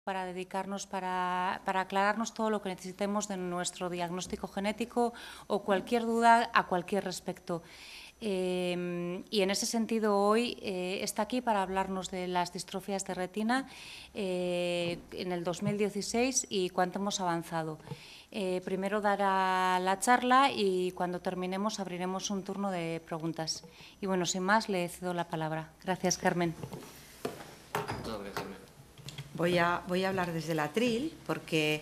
para dedicarnos, para aclararnos todo lo que necesitemos de nuestro diagnóstico genético o cualquier duda a cualquier respecto. Y en ese sentido hoy está aquí para hablarnos de las distrofias de retina en el 2016 y cuánto hemos avanzado. Primero dará la charla y cuando terminemos abriremos un turno de preguntas. Y bueno, sin más, le cedo la palabra. Gracias, Carmen. Voy a hablar desde el atril porque,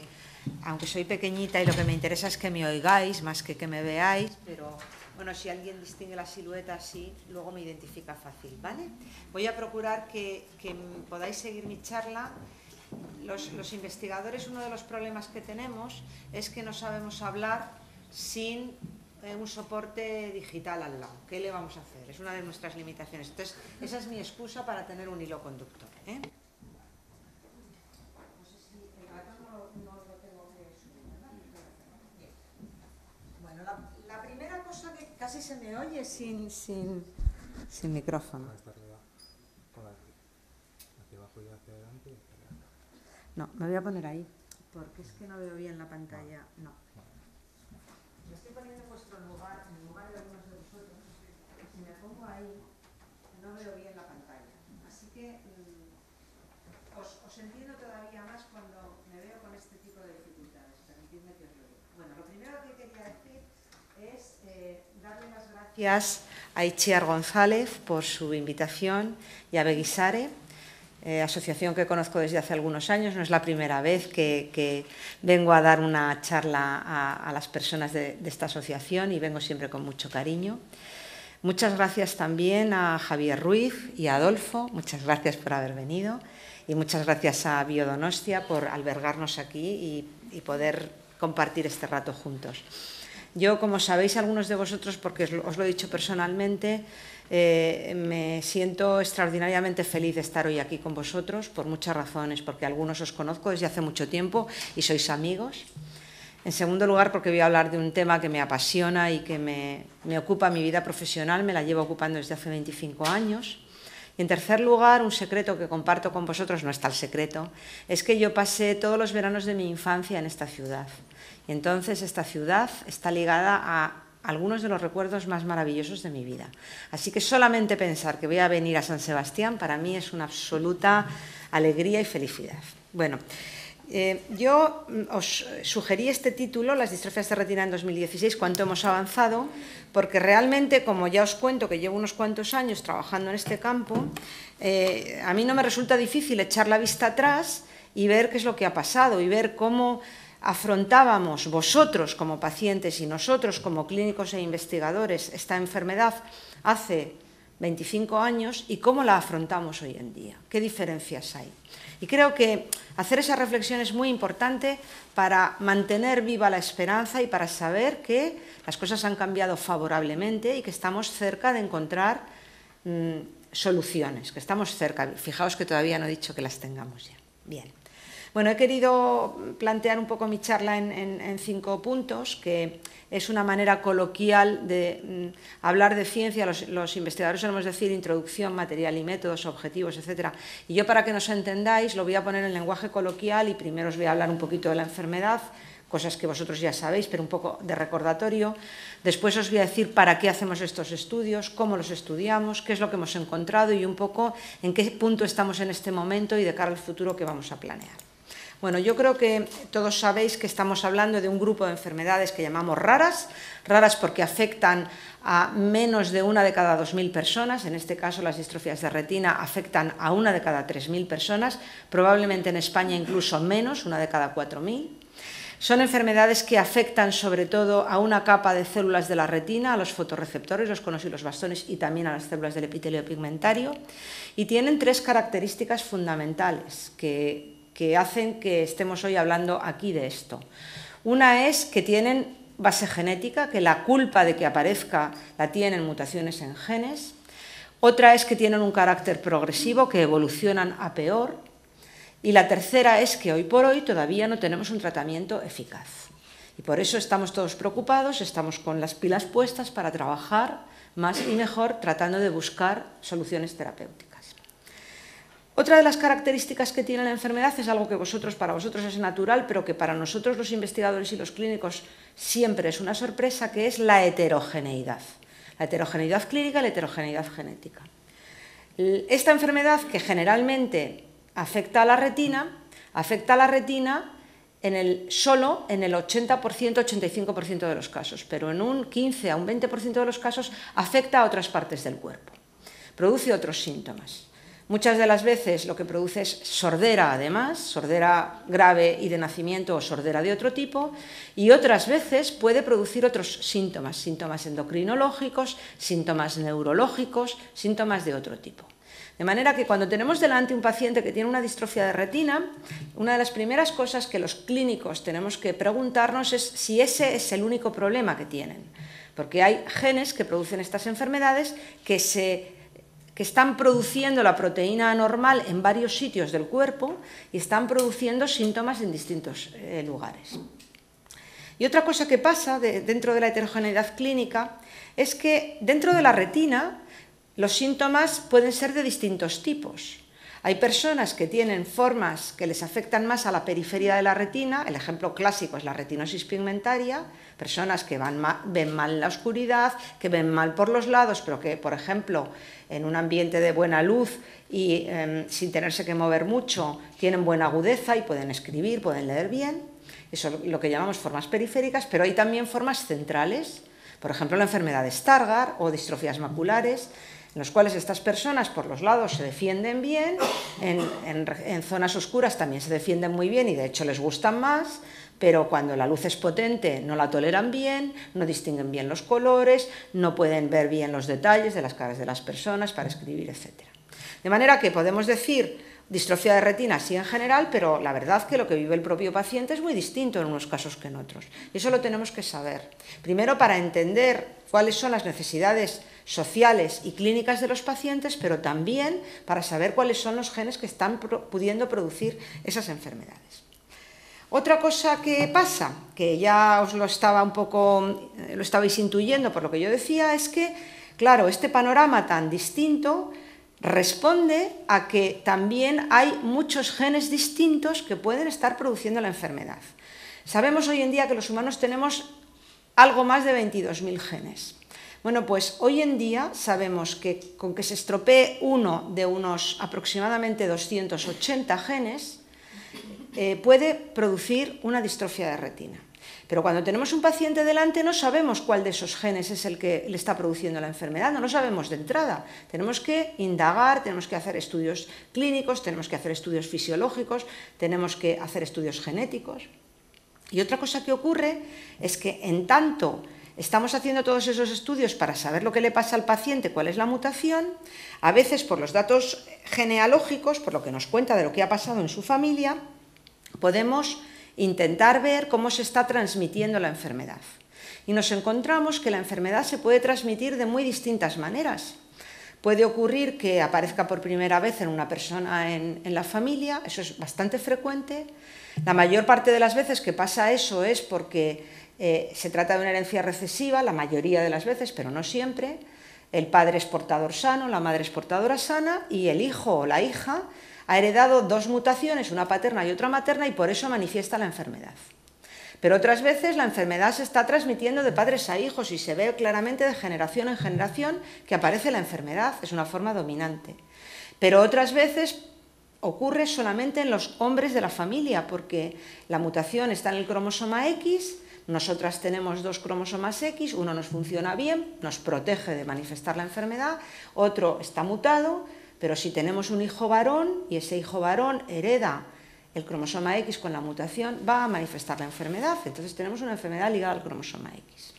aunque soy pequeñita y lo que me interesa es que me oigáis más que me veáis, pero bueno, si alguien distingue la silueta así, luego me identifica fácil, ¿vale? Voy a procurar que podáis seguir mi charla. Los investigadores, uno de los problemas que tenemos es que no sabemos hablar sin un soporte digital al lado. ¿Qué le vamos a hacer? Es una de nuestras limitaciones. Entonces, esa es mi excusa para tener un hilo conductor, ¿eh? La primera cosa que casi se me oye sin micrófono. No, me voy a poner ahí, porque es que no veo bien la pantalla. No. Me estoy poniendo en vuestro lugar, en el lugar de algunos de vosotros. Si me pongo ahí, no veo bien la pantalla. Así que os entiendo todavía más cuando me veo con este tipo de dificultades. Permitidme que os lo diga. Bueno, lo primero que quería decir es darle las gracias a Itziar González por su invitación y a Beguisare, asociación que conozco desde hace algunos años. No es la primera vez que vengo a dar una charla a las personas de esta asociación y vengo siempre con mucho cariño. Muchas gracias también a Javier Ruiz y a Adolfo, muchas gracias por haber venido y muchas gracias a Biodonostia por albergarnos aquí y poder compartir este rato juntos. Yo, como sabéis algunos de vosotros, porque os lo he dicho personalmente, me siento extraordinariamente feliz de estar hoy aquí con vosotros por muchas razones, porque algunos os conozco desde hace mucho tiempo y sois amigos. En segundo lugar, porque voy a hablar de un tema que me apasiona y que me ocupa mi vida profesional, me la llevo ocupando desde hace 25 años. Y en tercer lugar, un secreto que comparto con vosotros, no es tal secreto, es que yo pasé todos los veranos de mi infancia en esta ciudad. Y entonces esta ciudad está ligada a algunos de los recuerdos más maravillosos de mi vida. Así que solamente pensar que voy a venir a San Sebastián para mí es una absoluta alegría y felicidad. Bueno, yo os sugerí este título, Las distrofias de retina en 2016, cuánto hemos avanzado, porque realmente, como ya os cuento que llevo unos cuantos años trabajando en este campo, a mí no me resulta difícil echar la vista atrás y ver qué es lo que ha pasado y ver cómo afrontábamos vosotros como pacientes y nosotros como clínicos e investigadores esta enfermedad hace 25 años y cómo la afrontamos hoy en día, qué diferencias hay. Y creo que hacer esa reflexión es muy importante para mantener viva la esperanza y para saber que las cosas han cambiado favorablemente y que estamos cerca de encontrar soluciones, que estamos cerca. Fijaos que todavía no he dicho que las tengamos ya. Bien. Bueno, he querido plantear un poco mi charla en 5 puntos, que es una manera coloquial de hablar de ciencia. Los investigadores solemos decir introducción, material y métodos, objetivos, etc. Y yo, para que nos entendáis, lo voy a poner en lenguaje coloquial y primero os voy a hablar un poquito de la enfermedad, cosas que vosotros ya sabéis, pero un poco de recordatorio. Después os voy a decir para qué hacemos estos estudios, cómo los estudiamos, qué es lo que hemos encontrado y un poco en qué punto estamos en este momento y de cara al futuro que vamos a planear. Bueno, yo creo que todos sabéis que estamos hablando de un grupo de enfermedades que llamamos raras porque afectan a menos de 1 de cada 2.000 personas, en este caso las distrofias de retina afectan a 1 de cada 3.000 personas, probablemente en España incluso menos, 1 de cada 4.000. Son enfermedades que afectan sobre todo a una capa de células de la retina, a los fotorreceptores, los conos y los bastones y también a las células del epitelio pigmentario, y tienen 3 características fundamentales que hacen que estemos hoy hablando aquí de esto. Una es que tienen base genética, que la culpa de que aparezca la tienen mutaciones en genes. Otra es que tienen un carácter progresivo, que evolucionan a peor. Y la tercera es que hoy por hoy todavía no tenemos un tratamiento eficaz. Y por eso estamos todos preocupados, estamos con las pilas puestas para trabajar más y mejor tratando de buscar soluciones terapéuticas. Otra de las características que tiene la enfermedad es algo que para vosotros es natural, pero que para nosotros los investigadores y los clínicos siempre es una sorpresa, que es la heterogeneidad. La heterogeneidad clínica y la heterogeneidad genética. Esta enfermedad, que generalmente afecta a la retina solo en el 80%, 85% de los casos, pero en un 15 a un 20% de los casos afecta a otras partes del cuerpo. Produce otros síntomas. Muchas de las veces lo que produce es sordera, además, sordera grave y de nacimiento o sordera de otro tipo, y otras veces puede producir otros síntomas, síntomas endocrinológicos, síntomas neurológicos, síntomas de otro tipo. De manera que cuando tenemos delante un paciente que tiene una distrofia de retina, una de las primeras cosas que los clínicos tenemos que preguntarnos es si ese es el único problema que tienen. Porque hay genes que producen estas enfermedades que están produciendo la proteína anormal en varios sitios del cuerpo y están produciendo síntomas en distintos lugares. Y otra cosa que pasa dentro de la heterogeneidad clínica es que dentro de la retina los síntomas pueden ser de distintos tipos. Hay personas que tienen formas que les afectan más a la periferia de la retina, el ejemplo clásico es la retinosis pigmentaria, personas que ven mal la oscuridad, que ven mal por los lados, pero que, por ejemplo, en un ambiente de buena luz y sin tenerse que mover mucho, tienen buena agudeza y pueden escribir, pueden leer bien. Eso es lo que llamamos formas periféricas, pero hay también formas centrales, por ejemplo, la enfermedad de Stargardt o distrofías maculares, en los cuales estas personas por los lados se defienden bien, en zonas oscuras también se defienden muy bien y de hecho les gustan más, pero cuando la luz es potente no la toleran bien, no distinguen bien los colores, no pueden ver bien los detalles de las caras de las personas para escribir, etc. De manera que podemos decir distrofia de retina sí en general, pero la verdad que lo que vive el propio paciente es muy distinto en unos casos que en otros. Y eso lo tenemos que saber. Primero para entender cuáles son las necesidades sociales y clínicas de los pacientes, pero también para saber cuáles son los genes que están pudiendo producir esas enfermedades. Otra cosa que pasa, que ya os lo estabais intuyendo por lo que yo decía, es que, claro, este panorama tan distinto responde a que también hay muchos genes distintos que pueden estar produciendo la enfermedad. Sabemos hoy en día que los humanos tenemos algo más de 22.000 genes. Bueno, pues hoy en día sabemos que con que se estropee uno de unos aproximadamente 280 genes, puede producir una distrofia de retina. Pero cuando tenemos un paciente delante no sabemos cuál de esos genes es el que le está produciendo la enfermedad, no lo sabemos de entrada. Tenemos que indagar, tenemos que hacer estudios clínicos, tenemos que hacer estudios fisiológicos, tenemos que hacer estudios genéticos. Y otra cosa que ocurre es que en tanto estamos haciendo todos esos estudios para saber lo que le pasa al paciente, cuál es la mutación, a veces por los datos genealógicos, por lo que nos cuenta de lo que ha pasado en su familia, podemos intentar ver cómo se está transmitiendo la enfermedad. Y nos encontramos que la enfermedad se puede transmitir de muy distintas maneras. Puede ocurrir que aparezca por primera vez en una persona en la familia, eso es bastante frecuente. La mayor parte de las veces que pasa eso es porque se trata de una herencia recesiva, la mayoría de las veces, pero no siempre. El padre es portador sano, la madre es portadora sana y el hijo o la hija ha heredado dos mutaciones, una paterna y otra materna, y por eso manifiesta la enfermedad. Pero otras veces la enfermedad se está transmitiendo de padres a hijos y se ve claramente de generación en generación que aparece la enfermedad, es una forma dominante. Pero otras veces ocurre solamente en los hombres de la familia, porque la mutación está en el cromosoma X, nosotras tenemos dos cromosomas X, uno nos funciona bien, nos protege de manifestar la enfermedad, otro está mutado, pero si tenemos un hijo varón y ese hijo varón hereda el cromosoma X con la mutación, va a manifestar la enfermedad, entonces tenemos una enfermedad ligada al cromosoma X.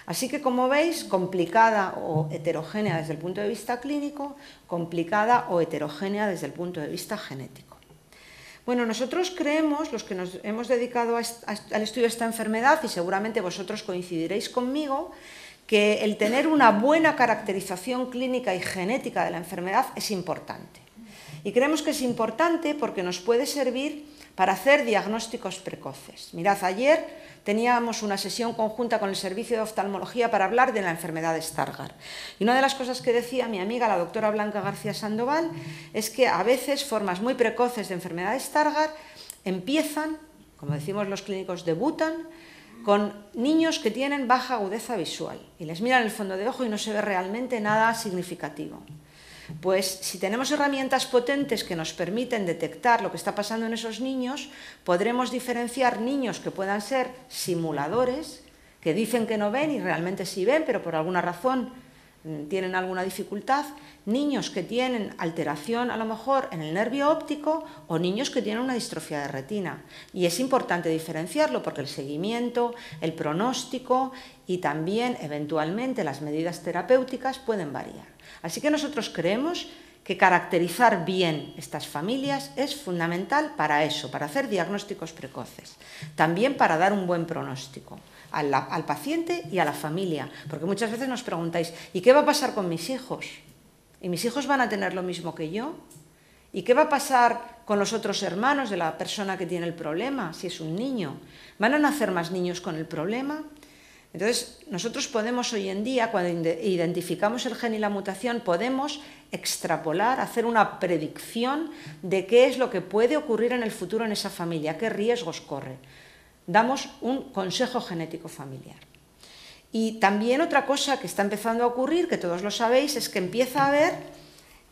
Así que, como veis, complicada o heterogénea desde el punto de vista clínico, complicada o heterogénea desde el punto de vista genético. Bueno, nosotros creemos, los que nos hemos dedicado al estudio de esta enfermedad, y seguramente vosotros coincidiréis conmigo, que el tener una buena caracterización clínica y genética de la enfermedad es importante. Y creemos que es importante porque nos puede servir para hacer diagnósticos precoces. Mirad, ayer teníamos una sesión conjunta con el servicio de oftalmología para hablar de la enfermedad de Stargardt. Y una de las cosas que decía mi amiga, la doctora Blanca García Sandoval, es que a veces formas muy precoces de enfermedad de Stargardt empiezan, como decimos los clínicos, debutan con niños que tienen baja agudeza visual y les miran el fondo de ojo y no se ve realmente nada significativo. Pues si tenemos herramientas potentes que nos permiten detectar lo que está pasando en esos niños, podremos diferenciar niños que puedan ser simuladores, que dicen que no ven y realmente sí ven, pero por alguna razón tienen alguna dificultad, niños que tienen alteración a lo mejor en el nervio óptico o niños que tienen una distrofia de retina. Y es importante diferenciarlo porque el seguimiento, el pronóstico y también eventualmente las medidas terapéuticas pueden variar. Así que nosotros creemos que caracterizar bien estas familias es fundamental para eso, para hacer diagnósticos precoces, también para dar un buen pronóstico al paciente y a la familia, porque muchas veces nos preguntáis, ¿y qué va a pasar con mis hijos? ¿Y mis hijos van a tener lo mismo que yo? ¿Y qué va a pasar con los otros hermanos de la persona que tiene el problema, si es un niño? ¿Van a nacer más niños con el problema? Entonces, nosotros podemos hoy en día, cuando identificamos el gen y la mutación, podemos extrapolar, hacer una predicción de qué es lo que puede ocurrir en el futuro en esa familia, qué riesgos corre. Damos un consejo genético familiar. Y también otra cosa que está empezando a ocurrir, que todos lo sabéis, es que empieza a haber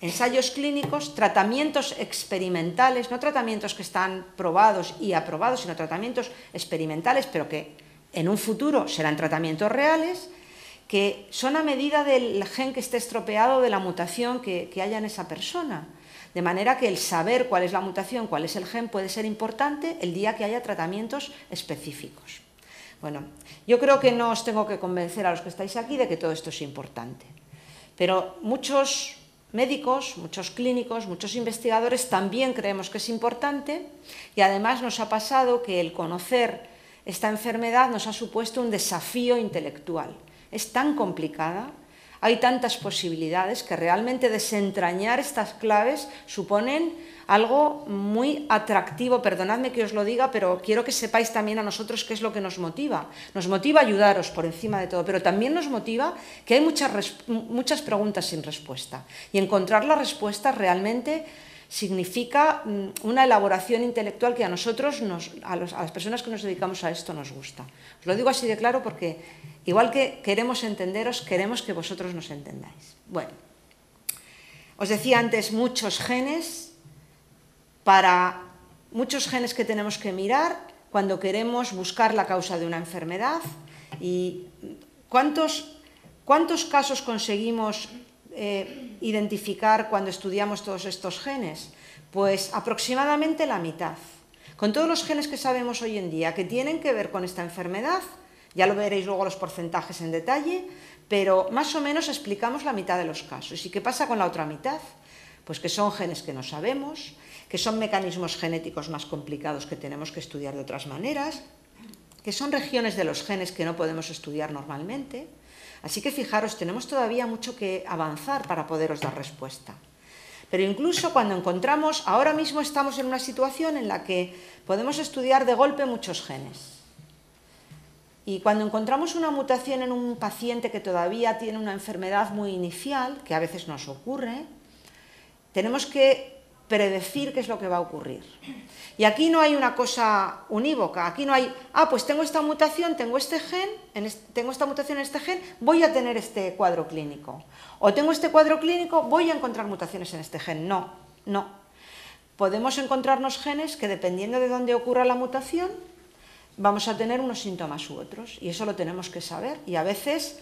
ensayos clínicos, tratamientos experimentales, no tratamientos que están probados y aprobados, sino tratamientos experimentales, pero que en un futuro serán tratamientos reales, que son a medida del gen que esté estropeado, de la mutación que haya en esa persona. De manera que el saber cuál es la mutación, cuál es el gen, puede ser importante el día que haya tratamientos específicos. Bueno, yo creo que no os tengo que convencer a los que estáis aquí de que todo esto es importante. Pero muchos médicos, muchos clínicos, muchos investigadores también creemos que es importante y además nos ha pasado que el conocer esta enfermedad nos ha supuesto un desafío intelectual. Es tan complicada, hay tantas posibilidades que realmente desentrañar estas claves suponen algo muy atractivo. Perdonadme que os lo diga, pero quiero que sepáis también a nosotros qué es lo que nos motiva. Nos motiva ayudaros por encima de todo, pero también nos motiva que hay muchas preguntas sin respuesta. Y encontrar la respuesta realmente significa una elaboración intelectual que a nosotros, a las personas que nos dedicamos a esto, nos gusta. Os lo digo así de claro porque, igual que queremos entenderos, queremos que vosotros nos entendáis. Bueno, os decía antes muchos genes que tenemos que mirar cuando queremos buscar la causa de una enfermedad. ¿Y cuántos casos conseguimos identificar cuando estudiamos todos estos genes? Pues aproximadamente la mitad. Con todos los genes que sabemos hoy en día que tienen que ver con esta enfermedad, ya lo veréis luego los porcentajes en detalle, pero más o menos explicamos la mitad de los casos. ¿Y qué pasa con la otra mitad? Pues que son genes que no sabemos, que son mecanismos genéticos más complicados que tenemos que estudiar de otras maneras, que son regiones de los genes que no podemos estudiar normalmente. Así que fijaros, tenemos todavía mucho que avanzar para poderos dar respuesta. Pero incluso cuando encontramos, ahora mismo estamos en una situación en la que podemos estudiar de golpe muchos genes. Y cuando encontramos una mutación en un paciente que todavía tiene una enfermedad muy inicial, que a veces nos ocurre, tenemos que predecir qué es lo que va a ocurrir. Y aquí no hay una cosa unívoca, aquí no hay, pues tengo esta mutación, tengo este gen, tengo esta mutación en este gen, voy a tener este cuadro clínico. O tengo este cuadro clínico, voy a encontrar mutaciones en este gen. No, no. Podemos encontrarnos genes que dependiendo de dónde ocurra la mutación, vamos a tener unos síntomas u otros. Y eso lo tenemos que saber. Y a veces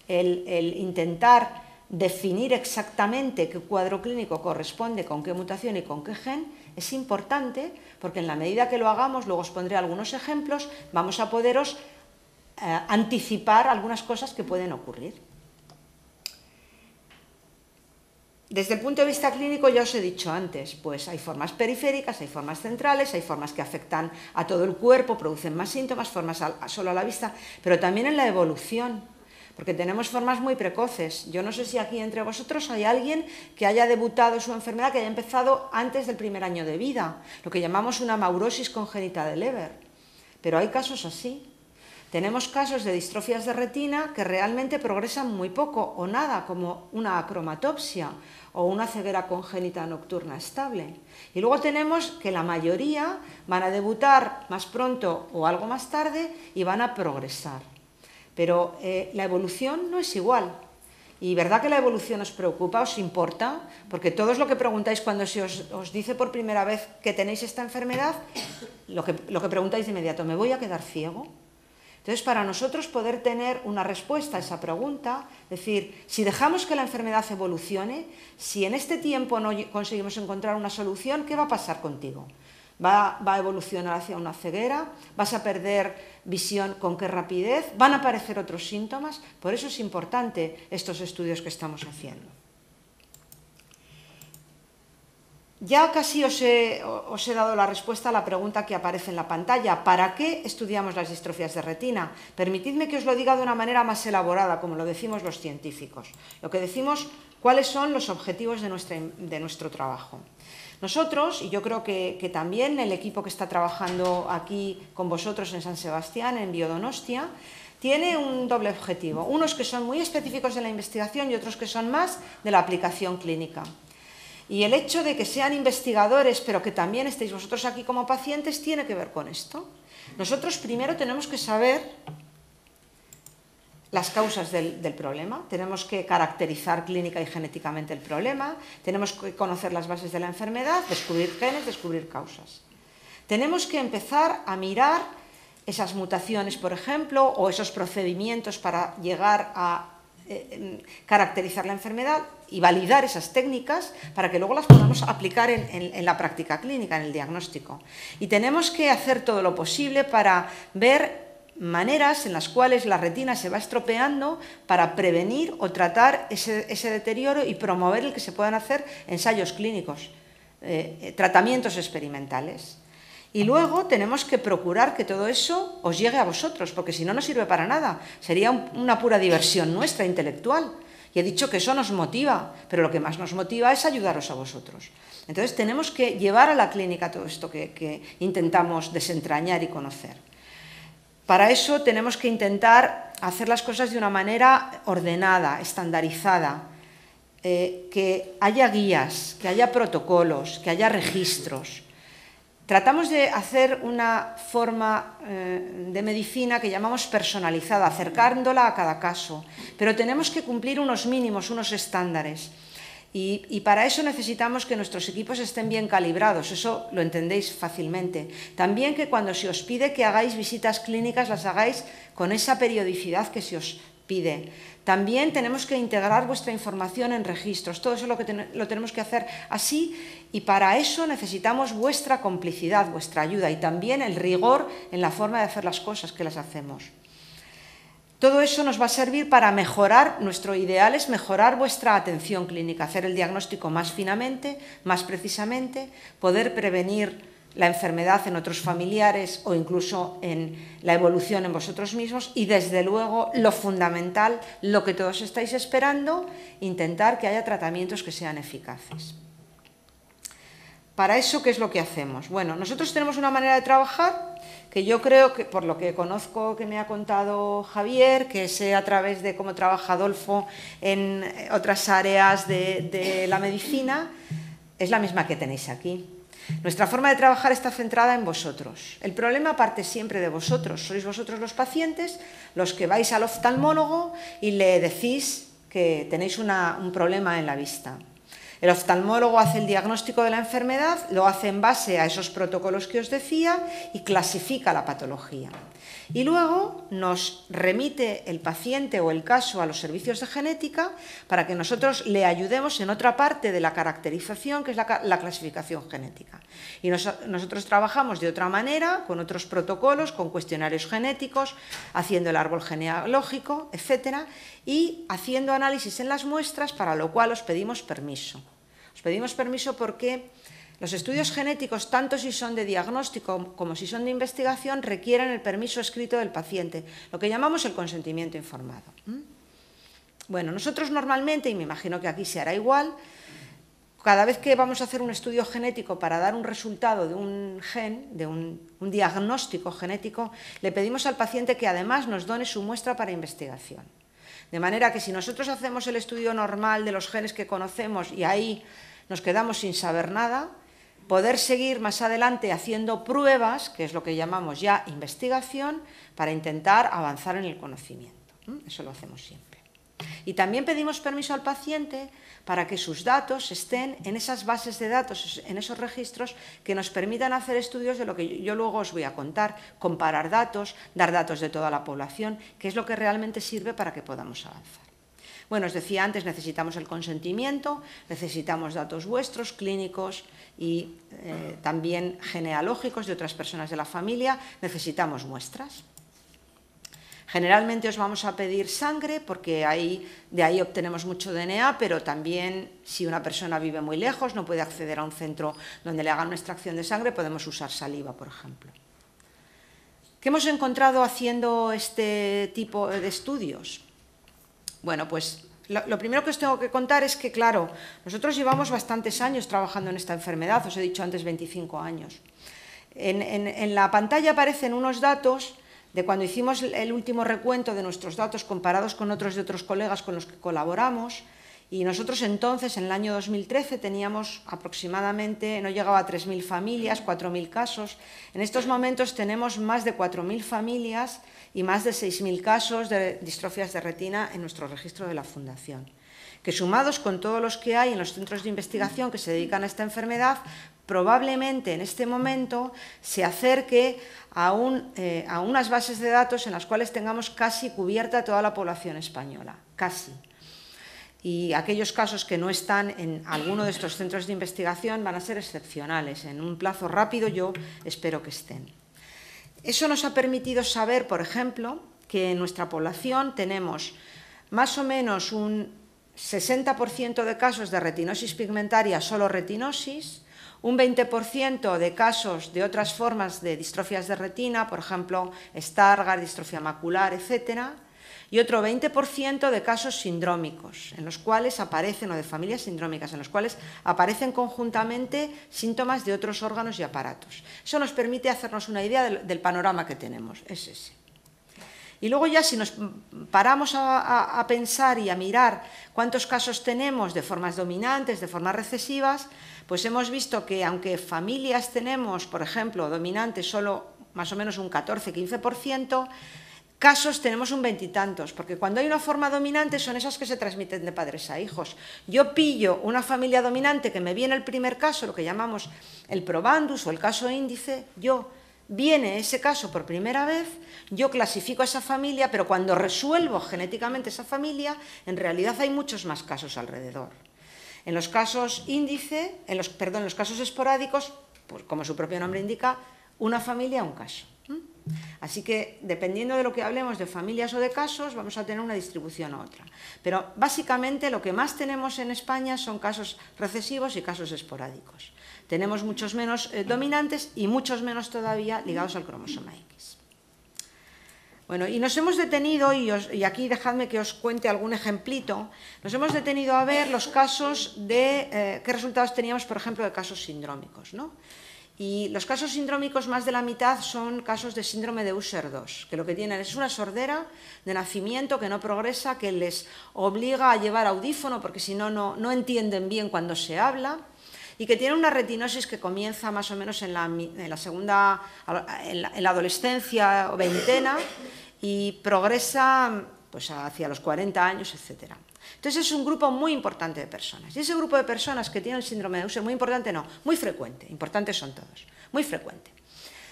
el intentar definir exactamente qué cuadro clínico corresponde con qué mutación y con qué gen es importante, porque en la medida que lo hagamos, luego os pondré algunos ejemplos, vamos a poderos anticipar algunas cosas que pueden ocurrir. Desde el punto de vista clínico, ya os he dicho antes, pues hay formas periféricas, hay formas centrales, hay formas que afectan a todo el cuerpo, producen más síntomas, formas solo a la vista, pero también en la evolución. porque tenemos formas muy precoces. Yo no sé si aquí entre vosotros hay alguien que haya debutado su enfermedad, que haya empezado antes del primer año de vida, lo que llamamos una maurosis congénita de Leber. Pero hay casos así. Tenemos casos de distrofias de retina que realmente progresan muy poco o nada, como una acromatopsia o una ceguera congénita nocturna estable. Y luego tenemos que la mayoría van a debutar más pronto o algo más tarde y van a progresar. Pero la evolución no es igual. Y ¿verdad que la evolución os preocupa, os importa? Porque todo es lo que preguntáis cuando se os dice por primera vez que tenéis esta enfermedad, lo que preguntáis de inmediato, ¿me voy a quedar ciego? Entonces, para nosotros poder tener una respuesta a esa pregunta, es decir, si dejamos que la enfermedad evolucione, si en este tiempo no conseguimos encontrar una solución, ¿qué va a pasar contigo? ¿Va a evolucionar hacia una ceguera? ¿Vas a perder visión con qué rapidez? ¿Van a aparecer otros síntomas? Por eso es importante estos estudios que estamos haciendo. Ya casi os he dado la respuesta a la pregunta que aparece en la pantalla. ¿Para qué estudiamos las distrofias de retina? Permitidme que os lo diga de una manera más elaborada, como lo decimos los científicos. Lo que decimos, cuáles son los objetivos de nuestro trabajo. Nosotros, y yo creo que también el equipo que está trabajando aquí con vosotros en San Sebastián, en Biodonostia, tiene un doble objetivo. Unos que son muy específicos de la investigación y otros que son más de la aplicación clínica. Y el hecho de que sean investigadores, pero que también estéis vosotros aquí como pacientes, tiene que ver con esto. Nosotros primero tenemos que saber las causas del problema, tenemos que caracterizar clínica y genéticamente el problema, tenemos que conocer las bases de la enfermedad, descubrir genes, descubrir causas. Tenemos que empezar a mirar esas mutaciones, por ejemplo, o esos procedimientos para llegar a caracterizar la enfermedad y validar esas técnicas para que luego las podamos aplicar en la práctica clínica, en el diagnóstico. Y tenemos que hacer todo lo posible para ver maneras en las cuales la retina se va estropeando para prevenir o tratar ese deterioro y promover el que se puedan hacer ensayos clínicos, tratamientos experimentales. Y luego tenemos que procurar que todo eso os llegue a vosotros, porque si no, no sirve para nada. Sería una pura diversión nuestra, intelectual. Y he dicho que eso nos motiva, pero lo que más nos motiva es ayudaros a vosotros. Entonces tenemos que llevar a la clínica todo esto que intentamos desentrañar y conocer. Para eso tenemos que intentar hacer las cosas de una manera ordenada, estandarizada, que haya guías, que haya protocolos, que haya registros. Tratamos de hacer una forma de medicina que llamamos personalizada, acercándola a cada caso, pero tenemos que cumplir unos mínimos, unos estándares. Y para eso necesitamos que nuestros equipos estén bien calibrados, eso lo entendéis fácilmente. También que cuando se os pide que hagáis visitas clínicas, las hagáis con esa periodicidad que se os pide. También tenemos que integrar vuestra información en registros, todo eso lo tenemos que hacer así, y para eso necesitamos vuestra complicidad, vuestra ayuda y también el rigor en la forma de hacer las cosas que las hacemos. Todo eso nos va a servir para mejorar, nuestro ideal es mejorar vuestra atención clínica, hacer el diagnóstico más finamente, más precisamente, poder prevenir la enfermedad en otros familiares o incluso en la evolución en vosotros mismos y, desde luego, lo fundamental, lo que todos estáis esperando, intentar que haya tratamientos que sean eficaces. Para eso, ¿qué es lo que hacemos? Bueno, nosotros tenemos una manera de trabajar que yo creo que, por lo que conozco, que me ha contado Javier, que sé a través de cómo trabaja Adolfo en otras áreas de la medicina, es la misma que tenéis aquí. Nuestra forma de trabajar está centrada en vosotros. El problema parte siempre de vosotros. Sois vosotros los pacientes los que vais al oftalmólogo y le decís que tenéis un problema en la vista. El oftalmólogo hace el diagnóstico de la enfermedad, lo hace en base a esos protocolos que os decía y clasifica la patología. Y luego nos remite el paciente o el caso a los servicios de genética para que nosotros le ayudemos en otra parte de la caracterización, que es la clasificación genética. Y nosotros trabajamos de otra manera, con otros protocolos, con cuestionarios genéticos, haciendo el árbol genealógico, etcétera, y haciendo análisis en las muestras, para lo cual os pedimos permiso. Os pedimos permiso porque los estudios genéticos, tanto si son de diagnóstico como si son de investigación, requieren el permiso escrito del paciente, lo que llamamos el consentimiento informado. Bueno, nosotros normalmente, y me imagino que aquí se hará igual, cada vez que vamos a hacer un estudio genético para dar un resultado de un gen, de un diagnóstico genético, le pedimos al paciente que además nos done su muestra para investigación. De manera que si nosotros hacemos el estudio normal de los genes que conocemos y ahí nos quedamos sin saber nada, poder seguir más adelante haciendo pruebas, que es lo que llamamos ya investigación, para intentar avanzar en el conocimiento. Eso lo hacemos siempre. Y también pedimos permiso al paciente para que sus datos estén en esas bases de datos, en esos registros que nos permitan hacer estudios de lo que yo luego os voy a contar, comparar datos, dar datos de toda la población, que es lo que realmente sirve para que podamos avanzar. Bueno, os decía antes, necesitamos el consentimiento, necesitamos datos vuestros, clínicos y también genealógicos de otras personas de la familia, necesitamos muestras. Generalmente os vamos a pedir sangre porque de ahí obtenemos mucho DNA, pero también si una persona vive muy lejos, no puede acceder a un centro donde le hagan una extracción de sangre, podemos usar saliva, por ejemplo. ¿Qué hemos encontrado haciendo este tipo de estudios? Bueno, pues lo primero que os tengo que contar es que, claro, nosotros llevamos bastantes años trabajando en esta enfermedad, os he dicho antes 25 años. En la pantalla aparecen unos datos de cuando hicimos el último recuento de nuestros datos comparados con otros de otros colegas con los que colaboramos, y nosotros entonces, en el año 2013, teníamos aproximadamente, no llegaba a 3.000 familias, 4.000 casos. En estos momentos tenemos más de 4.000 familias y más de 6.000 casos de distrofias de retina en nuestro registro de la Fundación, que sumados con todos los que hay en los centros de investigación que se dedican a esta enfermedad, probablemente en este momento se acerque a unas bases de datos en las cuales tengamos casi cubierta toda la población española, casi. Y aquellos casos que no están en alguno de estos centros de investigación van a ser excepcionales. En un plazo rápido yo espero que estén. Eso nos ha permitido saber, por ejemplo, que en nuestra población tenemos más o menos un 60% de casos de retinosis pigmentaria, solo retinosis, un 20% de casos de otras formas de distrofias de retina, por ejemplo, Stargardt, distrofia macular, etcétera, y otro 20% de casos sindrómicos, en los cuales aparecen, o de familias sindrómicas, en los cuales aparecen conjuntamente síntomas de otros órganos y aparatos. Eso nos permite hacernos una idea del panorama que tenemos, es ese. Y luego ya si nos paramos a pensar y a mirar cuántos casos tenemos de formas dominantes, de formas recesivas, pues hemos visto que aunque familias tenemos, por ejemplo, dominantes solo más o menos un 14-15%, casos tenemos un 20 y tantos, porque cuando hay una forma dominante son esas que se transmiten de padres a hijos. Yo pillo una familia dominante que me viene el primer caso, lo que llamamos el probandus o el caso índice, viene ese caso por primera vez, yo clasifico a esa familia, pero cuando resuelvo genéticamente esa familia, en realidad hay muchos más casos alrededor. En los casos índice, en los casos esporádicos, pues como su propio nombre indica, una familia, un caso. Así que, dependiendo de lo que hablemos de familias o de casos, vamos a tener una distribución u otra. Pero, básicamente, lo que más tenemos en España son casos recesivos y casos esporádicos. Tenemos muchos menos dominantes y muchos menos todavía ligados al cromosoma X. Bueno, y nos hemos detenido, y aquí dejadme que os cuente algún ejemplito, nos hemos detenido a ver los casos de qué resultados teníamos, por ejemplo, de casos sindrómicos, ¿no? Y los casos sindrómicos, más de la mitad, son casos de síndrome de Usher II, que lo que tienen es una sordera de nacimiento que no progresa, que les obliga a llevar audífono porque si no, no entienden bien cuando se habla, y que tienen una retinosis que comienza más o menos en la adolescencia o veintena y progresa pues, hacia los 40 años, etc. Entonces es un grupo muy importante de personas. Y ese grupo de personas que tienen el síndrome de Usher, muy importante no, muy frecuente, importantes son todos, muy frecuente.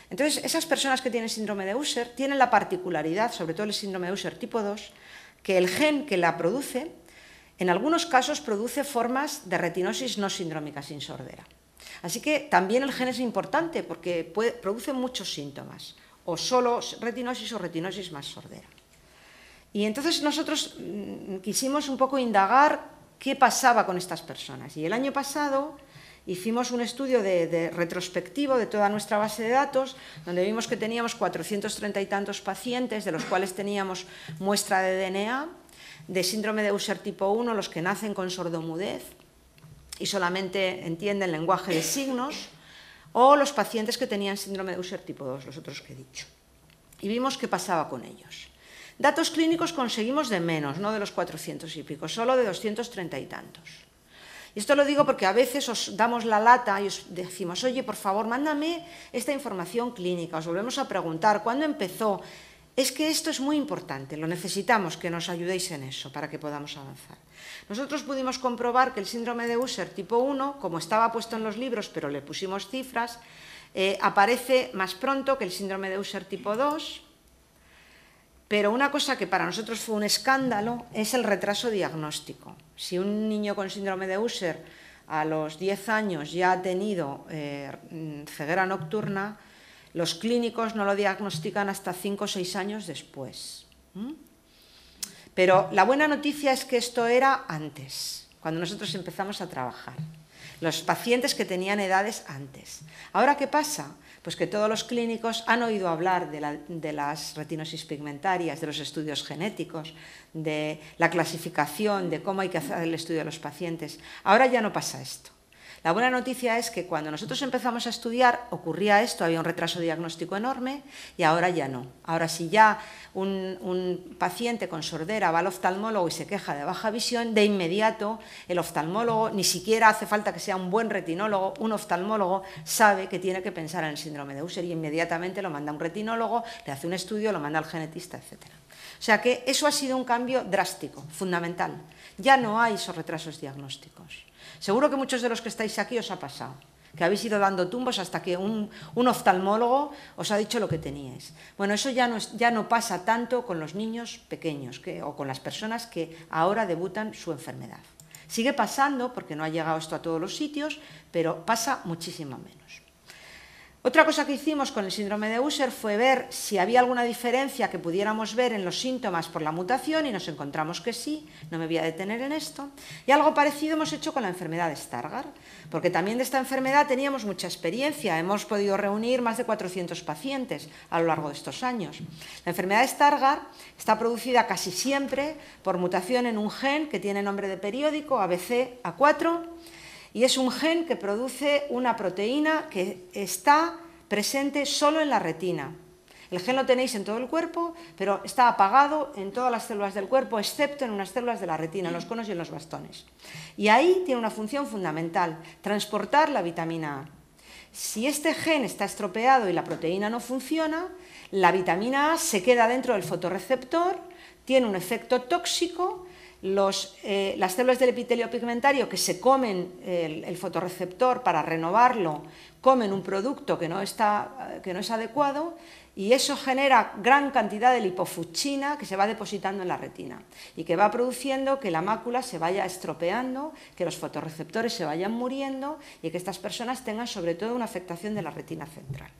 Entonces esas personas que tienen síndrome de Usher tienen la particularidad, sobre todo el síndrome de Usher tipo 2, que el gen que la produce, en algunos casos produce formas de retinosis no sindrómica sin sordera. Así que también el gen es importante porque produce muchos síntomas, o solo retinosis o retinosis más sordera. Y entonces nosotros quisimos un poco indagar qué pasaba con estas personas. Y el año pasado hicimos un estudio retrospectivo de toda nuestra base de datos, donde vimos que teníamos 430 y tantos pacientes, de los cuales teníamos muestra de DNA, de síndrome de Usher tipo 1 los que nacen con sordomudez y solamente entienden lenguaje de signos, o los pacientes que tenían síndrome de Usher tipo 2, los otros que he dicho. Y vimos qué pasaba con ellos. Datos clínicos conseguimos de menos, no de los 400 y pico, solo de 230 y tantos. Y esto lo digo porque a veces os damos la lata y os decimos, oye, por favor, mándame esta información clínica, os volvemos a preguntar, ¿cuándo empezó? Es que esto es muy importante, lo necesitamos que nos ayudéis en eso para que podamos avanzar. Nosotros pudimos comprobar que el síndrome de Usher tipo 1, como estaba puesto en los libros, pero le pusimos cifras, aparece más pronto que el síndrome de Usher tipo 2, pero una cosa que para nosotros fue un escándalo es el retraso diagnóstico. Si un niño con síndrome de Usher a los 10 años ya ha tenido ceguera nocturna, los clínicos no lo diagnostican hasta 5 o 6 años después. Pero la buena noticia es que esto era antes, cuando nosotros empezamos a trabajar. Los pacientes que tenían edades antes. ¿Ahora qué pasa? Pues que todos los clínicos han oído hablar de las retinosis pigmentarias, de los estudios genéticos, de la clasificación, de cómo hay que hacer el estudio de los pacientes. Ahora ya no pasa esto. La buena noticia es que cuando nosotros empezamos a estudiar ocurría esto, había un retraso diagnóstico enorme y ahora ya no. Ahora si ya un paciente con sordera va al oftalmólogo y se queja de baja visión, de inmediato el oftalmólogo, ni siquiera hace falta que sea un buen retinólogo, un oftalmólogo sabe que tiene que pensar en el síndrome de Usher y inmediatamente lo manda a un retinólogo, le hace un estudio, lo manda al genetista, etc. O sea que eso ha sido un cambio drástico, fundamental. Ya no hay esos retrasos diagnósticos. Seguro que muchos de los que estáis aquí os ha pasado, que habéis ido dando tumbos hasta que un oftalmólogo os ha dicho lo que teníais. Bueno, eso ya no pasa tanto con los niños pequeños o con las personas que ahora debutan su enfermedad. Sigue pasando, porque no ha llegado esto a todos los sitios, pero pasa muchísimo menos. Otra cosa que hicimos con el síndrome de Usher fue ver si había alguna diferencia que pudiéramos ver en los síntomas por la mutación y nos encontramos que sí, no me voy a detener en esto. Y algo parecido hemos hecho con la enfermedad de Stargardt, porque también de esta enfermedad teníamos mucha experiencia, hemos podido reunir más de 400 pacientes a lo largo de estos años. La enfermedad de Stargardt está producida casi siempre por mutación en un gen que tiene nombre de periódico, ABCA4, y es un gen que produce una proteína que está presente solo en la retina. El gen lo tenéis en todo el cuerpo, pero está apagado en todas las células del cuerpo, excepto en unas células de la retina, en los conos y en los bastones. Y ahí tiene una función fundamental, transportar la vitamina A. Si este gen está estropeado y la proteína no funciona, la vitamina A se queda dentro del fotorreceptor, tiene un efecto tóxico. Las células del epitelio pigmentario que se comen el fotorreceptor para renovarlo, comen un producto que no es adecuado y eso genera gran cantidad de lipofucina que se va depositando en la retina y que va produciendo que la mácula se vaya estropeando, que los fotorreceptores se vayan muriendo y que estas personas tengan sobre todo una afectación de la retina central.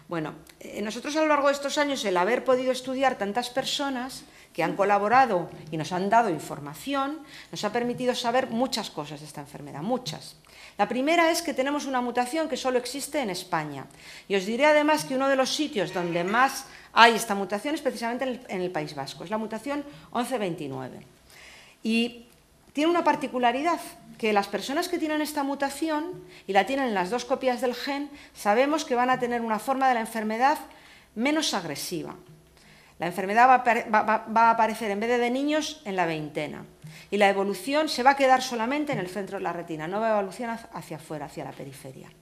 Bueno, nosotros a lo largo de estos años, el haber podido estudiar tantas personas que han colaborado y nos han dado información, nos ha permitido saber muchas cosas de esta enfermedad, muchas. La primera es que tenemos una mutación que solo existe en España. Y os diré además que uno de los sitios donde más hay esta mutación es precisamente en el País Vasco, es la mutación 1129. Y tiene una particularidad, que las personas que tienen esta mutación y la tienen en las dos copias del gen, sabemos que van a tener una forma de la enfermedad menos agresiva. La enfermedad va a aparecer en vez de niños en la veintena y la evolución se va a quedar solamente en el centro de la retina, no va a evolucionar hacia afuera, hacia la periferia.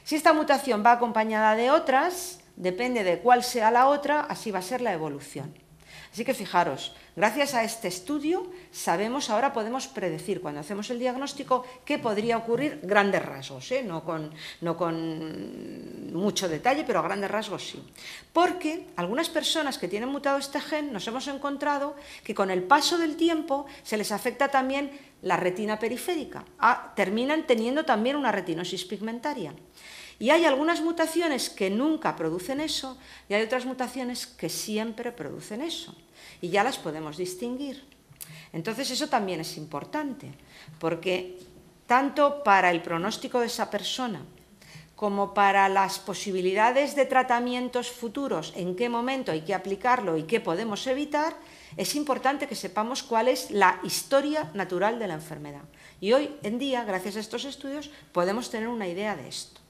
Si esta mutación va acompañada de otras, depende de cuál sea la otra, así va a ser la evolución. Así que fijaros, gracias a este estudio sabemos, ahora podemos predecir cuando hacemos el diagnóstico qué podría ocurrir, grandes rasgos, no con mucho detalle, pero a grandes rasgos sí. Porque algunas personas que tienen mutado este gen nos hemos encontrado que con el paso del tiempo se les afecta también la retina periférica, terminan teniendo también una retinosis pigmentaria. Y hay algunas mutaciones que nunca producen eso y hay otras mutaciones que siempre producen eso. Y ya las podemos distinguir. Entonces eso también es importante, porque tanto para el pronóstico de esa persona como para las posibilidades de tratamientos futuros, en qué momento hay que aplicarlo y qué podemos evitar, es importante que sepamos cuál es la historia natural de la enfermedad. Y hoy en día, gracias a estos estudios, podemos tener una idea de esto.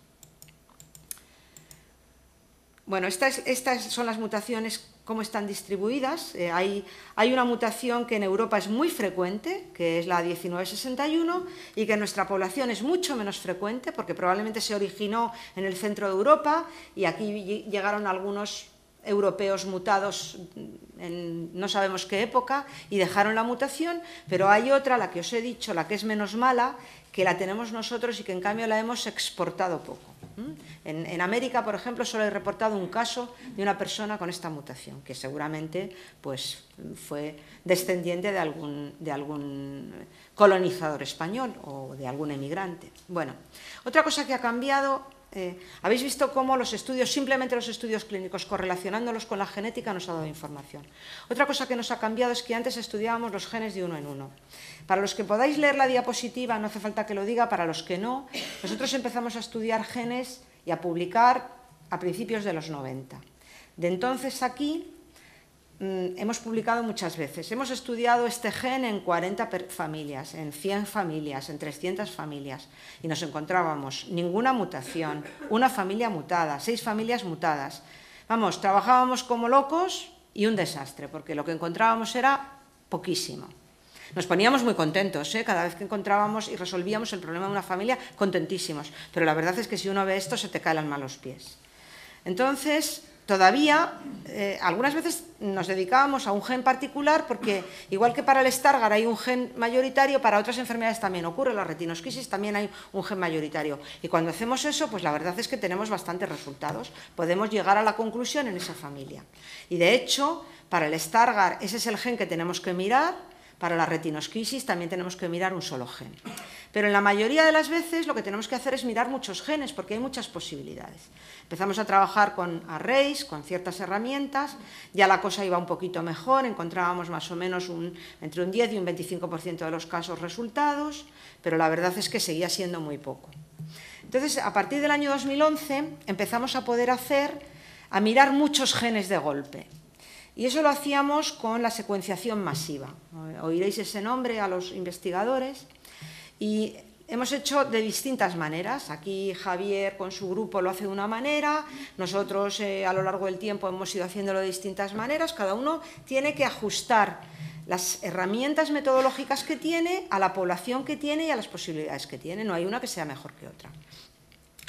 Bueno, estas son las mutaciones, cómo están distribuidas. Hay una mutación que en Europa es muy frecuente, que es la 1961, y que en nuestra población es mucho menos frecuente, porque probablemente se originó en el centro de Europa y aquí llegaron algunos europeos mutados en no sabemos qué época y dejaron la mutación, pero hay otra, la que os he dicho, la que es menos mala, que la tenemos nosotros y que en cambio la hemos exportado poco. En América, por ejemplo, solo he reportado un caso de una persona con esta mutación, que seguramente pues, fue descendiente de algún colonizador español o de algún emigrante. Bueno, otra cosa que ha cambiado, habéis visto cómo los estudios, simplemente los estudios clínicos, correlacionándolos con la genética, nos ha dado información. Otra cosa que nos ha cambiado es que antes estudiábamos los genes de uno en uno. Para los que podáis leer la diapositiva, no hace falta que lo diga, para los que no, nosotros empezamos a estudiar genes y a publicar a principios de los 90. De entonces aquí hemos publicado muchas veces. Hemos estudiado este gen en 40 familias, en 100 familias, en 300 familias y nos encontrábamos ninguna mutación, una familia mutada, 6 familias mutadas. Vamos, trabajábamos como locos y un desastre, porque lo que encontrábamos era poquísimo. Nos poníamos muy contentos, cada vez que encontrábamos y resolvíamos el problema de una familia, contentísimos. Pero la verdad es que si uno ve esto, se te cae el alma a los pies. Entonces, todavía, algunas veces nos dedicábamos a un gen particular, porque igual que para el Stargardt hay un gen mayoritario, para otras enfermedades también ocurre, la retinosquisis también hay un gen mayoritario. Y cuando hacemos eso, pues la verdad es que tenemos bastantes resultados. Podemos llegar a la conclusión en esa familia. Y de hecho, para el Stargardt ese es el gen que tenemos que mirar. Para la retinosquisis también tenemos que mirar un solo gen. Pero en la mayoría de las veces lo que tenemos que hacer es mirar muchos genes, porque hay muchas posibilidades. Empezamos a trabajar con arrays, con ciertas herramientas, ya la cosa iba un poquito mejor, encontrábamos más o menos entre un 10 y un 25% de los casos resultados, pero la verdad es que seguía siendo muy poco. Entonces, a partir del año 2011 empezamos a poder a mirar muchos genes de golpe. Y eso lo hacíamos con la secuenciación masiva. Oiréis ese nombre a los investigadores. Y hemos hecho de distintas maneras. Aquí Javier con su grupo lo hace de una manera, nosotros a lo largo del tiempo hemos ido haciéndolo de distintas maneras. Cada uno tiene que ajustar las herramientas metodológicas que tiene a la población que tiene y a las posibilidades que tiene. No hay una que sea mejor que otra.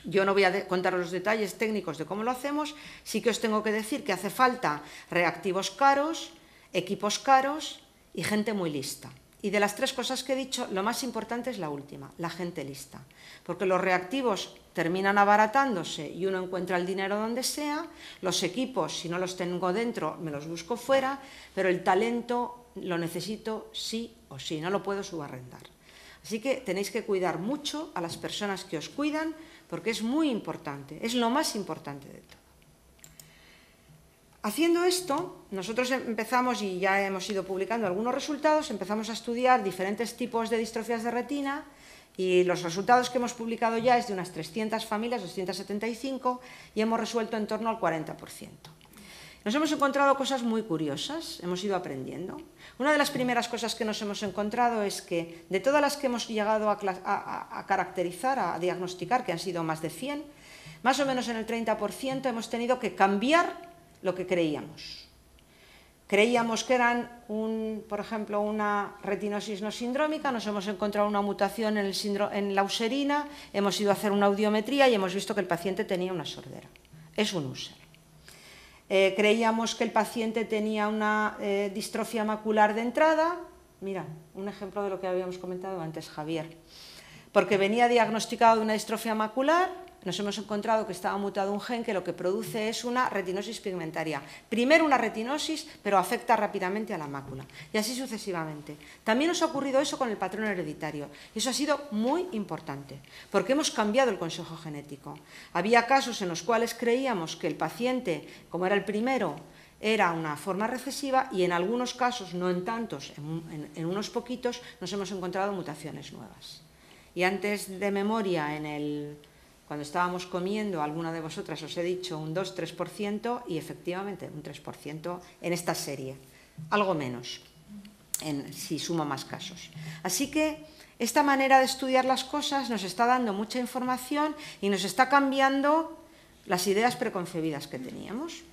Yo no voy a contaros los detalles técnicos de cómo lo hacemos, sí que os tengo que decir que hace falta reactivos caros, equipos caros y gente muy lista. Y de las 3 cosas que he dicho, lo más importante es la última, la gente lista. Porque los reactivos terminan abaratándose y uno encuentra el dinero donde sea, los equipos, si no los tengo dentro, me los busco fuera, pero el talento lo necesito sí o sí, no lo puedo subarrendar. Así que tenéis que cuidar mucho a las personas que os cuidan, porque es muy importante, es lo más importante de todo. Haciendo esto, nosotros empezamos, y ya hemos ido publicando algunos resultados, empezamos a estudiar diferentes tipos de distrofias de retina, y los resultados que hemos publicado ya es de unas 300 familias, 275, y hemos resuelto en torno al 40%. Nos hemos encontrado cosas muy curiosas, hemos ido aprendiendo. Una de las primeras cosas que nos hemos encontrado es que de todas las que hemos llegado a caracterizar, a diagnosticar, que han sido más de 100, más o menos en el 30% hemos tenido que cambiar lo que creíamos. Creíamos que eran, por ejemplo, una retinosis no sindrómica, nos hemos encontrado una mutación en la userina, hemos ido a hacer una audiometría y hemos visto que el paciente tenía una sordera. Es un úser. Creíamos que el paciente tenía una distrofia macular de entrada. Mira, un ejemplo de lo que habíamos comentado antes, Javier. Porque venía diagnosticado de una distrofia macular, nos hemos encontrado que estaba mutado un gen que lo que produce es una retinosis pigmentaria. Primero una retinosis, pero afecta rápidamente a la mácula. Y así sucesivamente. También nos ha ocurrido eso con el patrón hereditario. Y eso ha sido muy importante, porque hemos cambiado el consejo genético. Había casos en los cuales creíamos que el paciente, como era el primero, era una forma recesiva y en algunos casos, no en tantos, en unos poquitos, nos hemos encontrado mutaciones nuevas. Y antes de memoria, en el Cuando estábamos comiendo, alguna de vosotras os he dicho un 2-3% y efectivamente un 3% en esta serie, algo menos, si sumo más casos. Así que esta manera de estudiar las cosas nos está dando mucha información y nos está cambiando las ideas preconcebidas que teníamos.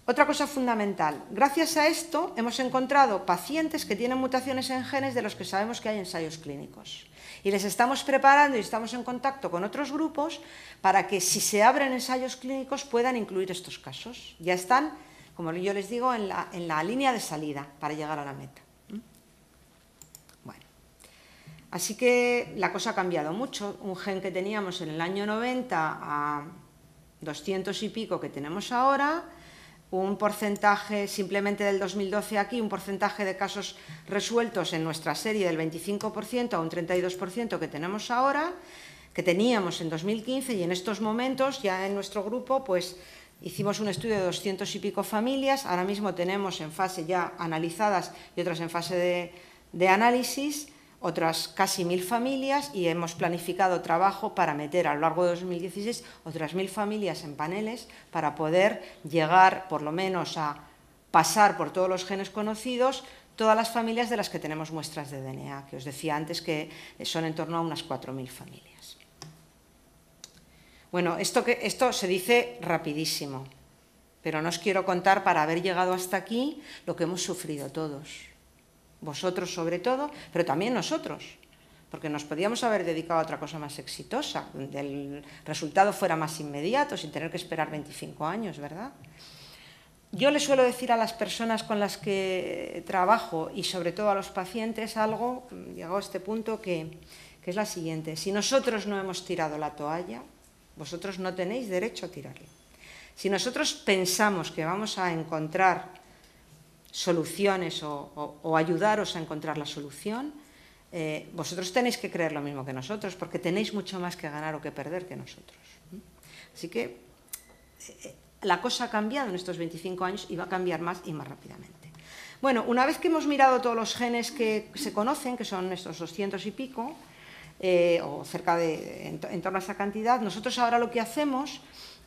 Otra cosa fundamental, gracias a esto hemos encontrado pacientes que tienen mutaciones en genes de los que sabemos que hay ensayos clínicos. Y les estamos preparando y estamos en contacto con otros grupos para que si se abren ensayos clínicos puedan incluir estos casos. Ya están, como yo les digo, en la línea de salida para llegar a la meta. Bueno, así que la cosa ha cambiado mucho. Un gen que teníamos en el año 90 a 200 y pico que tenemos ahora, un porcentaje simplemente del 2012 aquí, un porcentaje de casos resueltos en nuestra serie del 25% a un 32% que tenemos ahora, que teníamos en 2015 y en estos momentos ya en nuestro grupo pues hicimos un estudio de 200 y pico familias, ahora mismo tenemos en fase ya analizadas y otras en fase de análisis, otras casi 1000 familias y hemos planificado trabajo para meter a lo largo de 2016 otras 1000 familias en paneles para poder llegar por lo menos a pasar por todos los genes conocidos todas las familias de las que tenemos muestras de DNA, que os decía antes que son en torno a unas 4000 familias. Bueno, esto se dice rapidísimo, pero no os quiero contar para haber llegado hasta aquí lo que hemos sufrido todos. Vosotros sobre todo, pero también nosotros, porque nos podíamos haber dedicado a otra cosa más exitosa, donde el resultado fuera más inmediato, sin tener que esperar 25 años, ¿verdad? Yo le suelo decir a las personas con las que trabajo y sobre todo a los pacientes algo, llegado a este punto, que es la siguiente. Si nosotros no hemos tirado la toalla, vosotros no tenéis derecho a tirarla. Si nosotros pensamos que vamos a encontrar soluciones o ayudaros a encontrar la solución, vosotros tenéis que creer lo mismo que nosotros, porque tenéis mucho más que ganar o que perder que nosotros. Así que la cosa ha cambiado en estos 25 años y va a cambiar más y más rápidamente. Bueno, una vez que hemos mirado todos los genes que se conocen, que son estos 200 y pico, o cerca de, en torno a esa cantidad, nosotros ahora lo que hacemos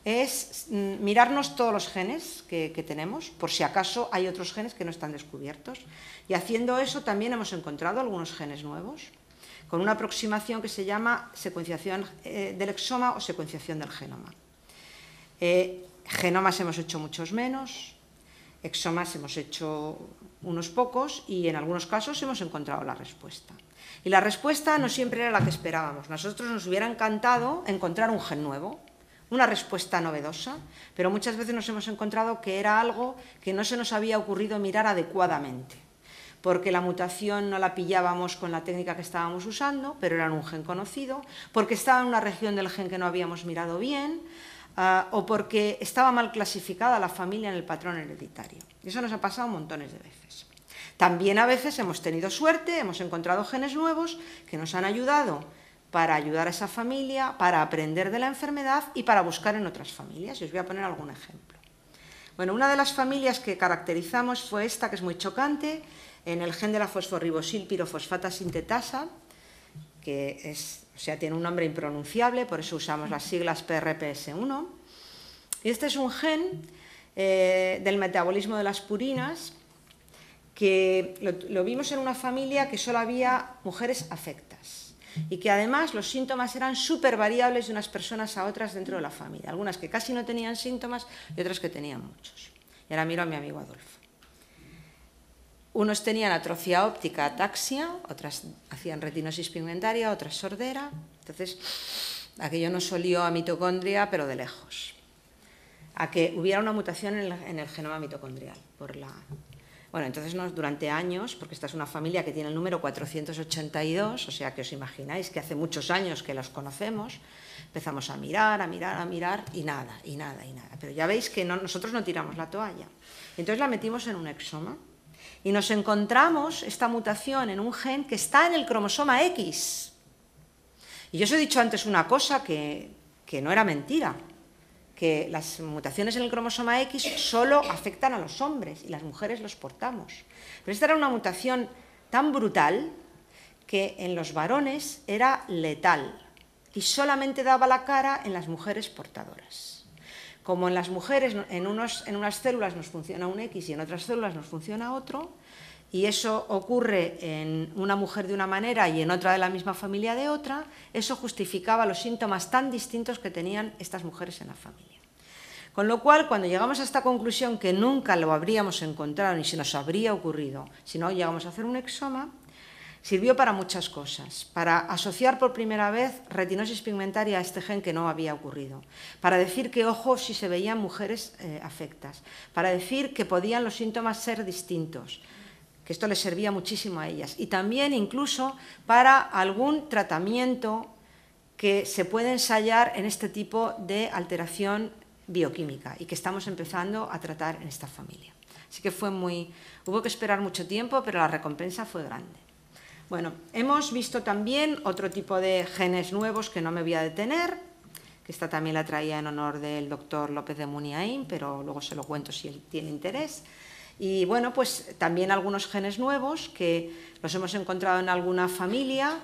es mirarnos todos los genes que tenemos, por si acaso hay otros genes que no están descubiertos. Y haciendo eso también hemos encontrado algunos genes nuevos, con una aproximación que se llama secuenciación del exoma o secuenciación del genoma. Genomas hemos hecho muchos menos, exomas hemos hecho unos pocos y en algunos casos hemos encontrado la respuesta. Y la respuesta no siempre era la que esperábamos. Nosotros nos hubiera encantado encontrar un gen nuevo, una respuesta novedosa, pero muchas veces nos hemos encontrado que era algo que no se nos había ocurrido mirar adecuadamente, porque la mutación no la pillábamos con la técnica que estábamos usando, pero era un gen conocido, porque estaba en una región del gen que no habíamos mirado bien, o porque estaba mal clasificada la familia en el patrón hereditario. Y eso nos ha pasado montones de veces. También a veces hemos tenido suerte, hemos encontrado genes nuevos que nos han ayudado para ayudar a esa familia, para aprender de la enfermedad y para buscar en otras familias. Y os voy a poner algún ejemplo. Bueno, una de las familias que caracterizamos fue esta, que es muy chocante, en el gen de la fosforibosil pirofosfata sintetasa, que es, o sea, tiene un nombre impronunciable, por eso usamos las siglas PRPS1. Y este es un gen del metabolismo de las purinas, que lo vimos en una familia que solo había mujeres afectas y que además los síntomas eran súper variables de unas personas a otras dentro de la familia, algunas que casi no tenían síntomas y otras que tenían muchos. Y ahora miro a mi amigo Adolfo. Unos tenían atrofia óptica, ataxia, otras hacían retinosis pigmentaria, otras sordera. Entonces, aquello nos olió a mitocondria, pero de lejos. A que hubiera una mutación en el genoma mitocondrial. Bueno, entonces durante años, porque esta es una familia que tiene el número 482, o sea que os imagináis que hace muchos años que los conocemos, empezamos a mirar y nada. Pero ya veis que nosotros no tiramos la toalla. Entonces la metimos en un exoma y nos encontramos esta mutación en un gen que está en el cromosoma X. Y yo os he dicho antes una cosa que no era mentira, que las mutaciones en el cromosoma X solo afectan a los hombres y las mujeres los portamos. Pero esta era una mutación tan brutal que en los varones era letal. y solamente daba la cara en las mujeres portadoras. Como en las mujeres, en unas células nos funciona un X y en otras células nos funciona otro, y eso ocurre en una mujer de una manera y en otra de la misma familia de otra, eso justificaba los síntomas tan distintos que tenían estas mujeres en la familia. Con lo cual, cuando llegamos a esta conclusión, que nunca lo habríamos encontrado ni se nos habría ocurrido si no llegamos a hacer un exoma, sirvió para muchas cosas, para asociar por primera vez retinosis pigmentaria a este gen que no había ocurrido, para decir que ojo si se veían mujeres afectas, para decir que podían los síntomas ser distintos, que esto les servía muchísimo a ellas, y también incluso para algún tratamiento que se puede ensayar en este tipo de alteración bioquímica y que estamos empezando a tratar en esta familia. Así que hubo que esperar mucho tiempo, pero la recompensa fue grande. Bueno, hemos visto también otro tipo de genes nuevos que no me voy a detener, que esta también la traía en honor del doctor López de Muniain, pero luego se lo cuento si él tiene interés. Y bueno, pues también algunos genes nuevos que los hemos encontrado en alguna familia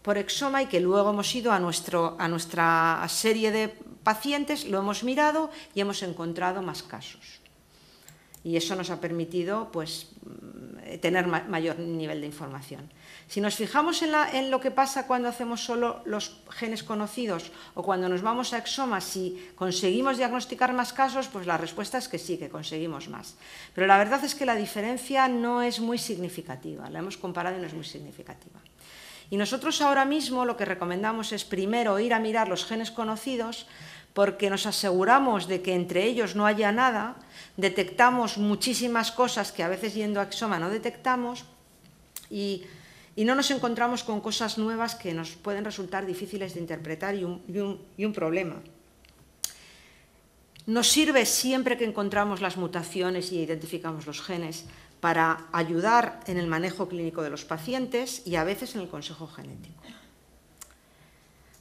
por exoma y que luego hemos ido a nuestra serie de pacientes, lo hemos mirado y hemos encontrado más casos. Y eso nos ha permitido pues, tener mayor nivel de información. Si nos fijamos en lo que pasa cuando hacemos solo los genes conocidos o cuando nos vamos a exoma, si conseguimos diagnosticar más casos, pues la respuesta es que sí, que conseguimos más. Pero la verdad es que la diferencia no es muy significativa, la hemos comparado y no es muy significativa. Y nosotros ahora mismo lo que recomendamos es primero ir a mirar los genes conocidos, porque nos aseguramos de que entre ellos no haya nada, detectamos muchísimas cosas que a veces yendo a exoma no detectamos y no nos encontramos con cosas nuevas que nos pueden resultar difíciles de interpretar y un problema. Nos sirve siempre que encontramos las mutaciones y identificamos los genes para ayudar en el manejo clínico de los pacientes y a veces en el consejo genético.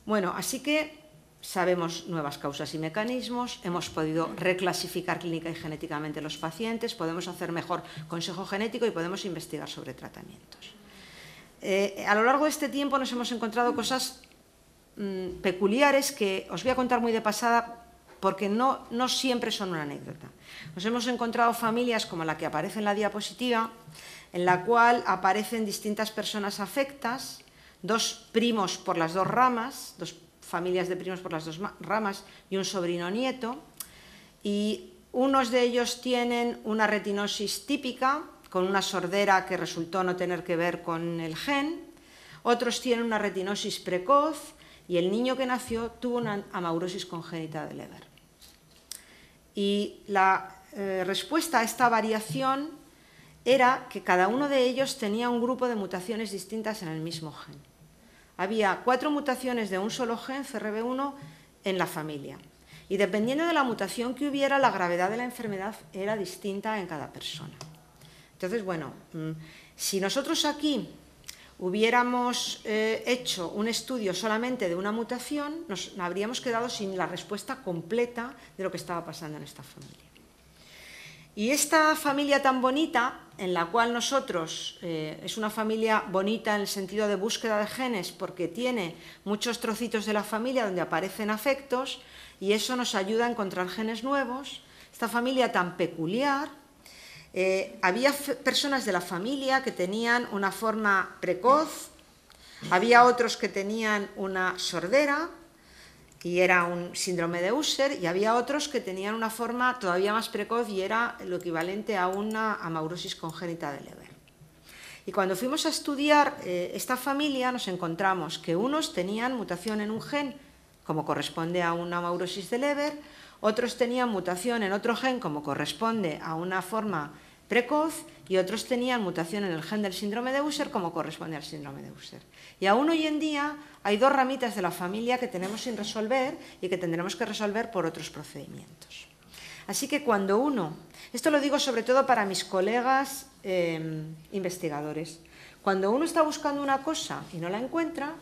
Bueno, así que sabemos nuevas causas y mecanismos, hemos podido reclasificar clínica y genéticamente los pacientes, podemos hacer mejor consejo genético y podemos investigar sobre tratamientos. A lo largo de este tiempo nos hemos encontrado cosas peculiares que os voy a contar muy de pasada porque no siempre son una anécdota. Nos hemos encontrado familias como la que aparece en la diapositiva, en la cual aparecen distintas personas afectas, dos primos por las dos ramas, dos familias de primos por las dos ramas y un sobrino nieto, y unos de ellos tienen una retinosis típica, con una sordera que resultó no tener que ver con el gen, otros tienen una retinosis precoz y el niño que nació tuvo una amaurosis congénita de Leber. Y la respuesta a esta variación era que cada uno de ellos tenía un grupo de mutaciones distintas en el mismo gen. Había 4 mutaciones de un solo gen, CRB1, en la familia. Y dependiendo de la mutación que hubiera, la gravedad de la enfermedad era distinta en cada persona. Entonces, bueno, si nosotros aquí hubiéramos hecho un estudio solamente de una mutación, nos habríamos quedado sin la respuesta completa de lo que estaba pasando en esta familia. Y esta familia tan bonita, en la cual nosotros, es una familia bonita en el sentido de búsqueda de genes, porque tiene muchos trocitos de la familia donde aparecen afectos, y eso nos ayuda a encontrar genes nuevos. Esta familia tan peculiar, había personas de la familia que tenían una forma precoz, había otros que tenían una sordera, y era un síndrome de Usher, y había otros que tenían una forma todavía más precoz y era lo equivalente a una amaurosis congénita de Leber. Y cuando fuimos a estudiar esta familia nos encontramos que unos tenían mutación en un gen, como corresponde a una amaurosis de Leber, otros tenían mutación en otro gen, como corresponde a una forma precoz, y otros tenían mutación en el gen del síndrome de Usher, como corresponde al síndrome de Usher. Y aún hoy en día hay 2 ramitas de la familia que tenemos sin resolver y que tendremos que resolver por otros procedimientos. Así que cuando uno, esto lo digo sobre todo para mis colegas investigadores, cuando uno está buscando una cosa y no la encuentra,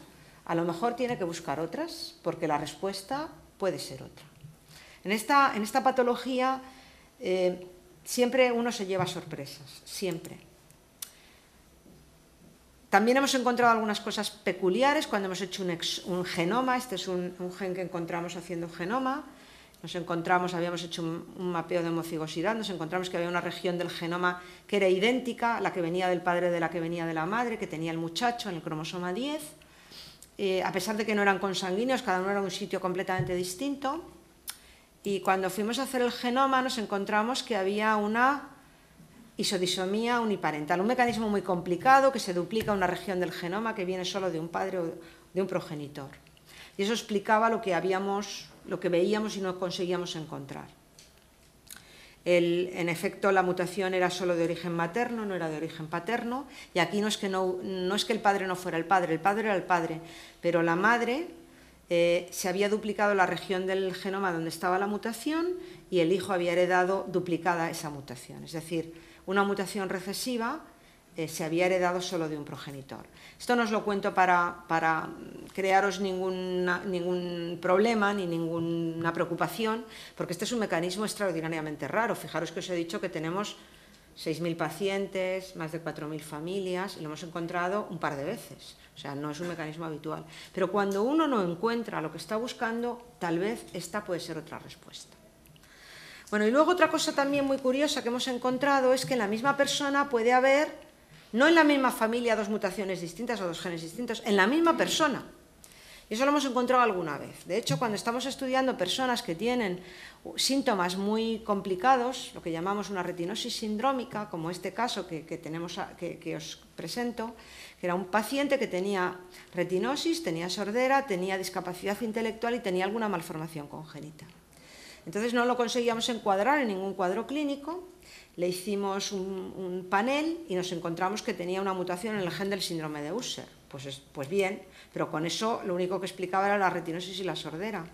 a lo mejor tiene que buscar otras, porque la respuesta puede ser otra. En esta patología siempre uno se lleva sorpresas, siempre. También hemos encontrado algunas cosas peculiares cuando hemos hecho un genoma. Este es un gen que encontramos haciendo genoma. Habíamos hecho un mapeo de homocigosidad, nos encontramos que había una región del genoma que era idéntica a la que venía del padre de la que venía de la madre, que tenía el muchacho en el cromosoma 10. A pesar de que no eran consanguíneos, cada uno era un sitio completamente distinto. Y cuando fuimos a hacer el genoma nos encontramos que había una isodisomía uniparental, un mecanismo muy complicado que se duplica una región del genoma que viene solo de un padre o de un progenitor. Y eso explicaba lo que veíamos y no conseguíamos encontrar. En efecto, la mutación era solo de origen materno, no era de origen paterno, y aquí no es que el padre no fuera el padre era el padre, pero la madre se había duplicado la región del genoma donde estaba la mutación y el hijo había heredado duplicada esa mutación, es decir, una mutación recesiva se había heredado solo de un progenitor. Esto no os lo cuento para crearos ningún problema ni ninguna preocupación, porque este es un mecanismo extraordinariamente raro. Fijaros que os he dicho que tenemos 6.000 pacientes, más de 4.000 familias, y lo hemos encontrado un par de veces. O sea, no es un mecanismo habitual. Pero cuando uno no encuentra lo que está buscando, tal vez esta puede ser otra respuesta. Bueno, y luego otra cosa también muy curiosa que hemos encontrado es que en la misma persona puede haber, no en la misma familia, dos mutaciones distintas o dos genes distintos, en la misma persona. Y eso lo hemos encontrado alguna vez. De hecho, cuando estamos estudiando personas que tienen síntomas muy complicados, lo que llamamos una retinosis sindrómica, como este caso que os presento, que era un paciente que tenía retinosis, tenía sordera, tenía discapacidad intelectual y tenía alguna malformación congénita. Entonces no lo conseguíamos encuadrar en ningún cuadro clínico, le hicimos un panel y nos encontramos que tenía una mutación en el gen del síndrome de Usher. Pues bien, pero con eso lo único que explicaba era la retinosis y la sordera.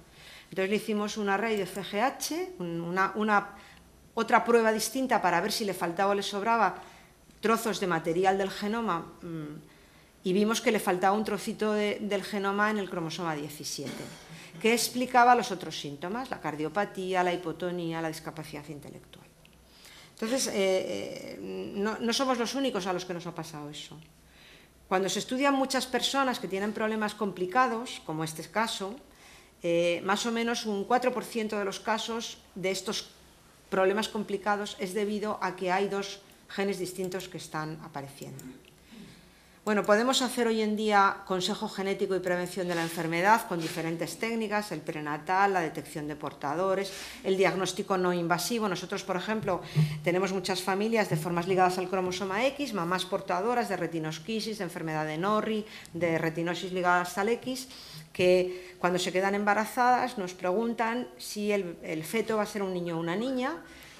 Entonces le hicimos un array de CGH, otra prueba distinta para ver si le faltaba o le sobraba trozos de material del genoma y vimos que le faltaba un trocito del genoma en el cromosoma 17. Que explicaba los otros síntomas, la cardiopatía, la hipotonía, la discapacidad intelectual. Entonces, no somos los únicos a los que nos ha pasado eso. Cuando se estudian muchas personas que tienen problemas complicados, como este caso, más o menos un 4% de los casos de estos problemas complicados es debido a que hay dos genes distintos que están apareciendo. Bueno, podemos hacer hoy en día consejo genético y prevención de la enfermedad con diferentes técnicas, el prenatal, la detección de portadores, el diagnóstico no invasivo. Nosotros, por ejemplo, tenemos muchas familias de formas ligadas al cromosoma X, mamás portadoras de retinosquisis, de enfermedad de Norrie, de retinosis ligadas al X, que cuando se quedan embarazadas nos preguntan si el feto va a ser un niño o una niña.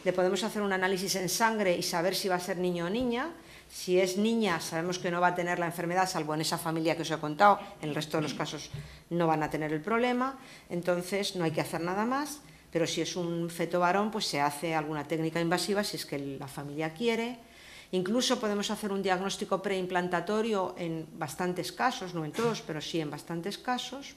Le podemos hacer un análisis en sangre y saber si va a ser niño o niña. Si es niña, sabemos que no va a tener la enfermedad, salvo en esa familia que os he contado, en el resto de los casos no van a tener el problema, entonces no hay que hacer nada más, pero si es un feto varón, pues se hace alguna técnica invasiva si es que la familia quiere. Incluso podemos hacer un diagnóstico preimplantatorio en bastantes casos, no en todos, pero sí en bastantes casos.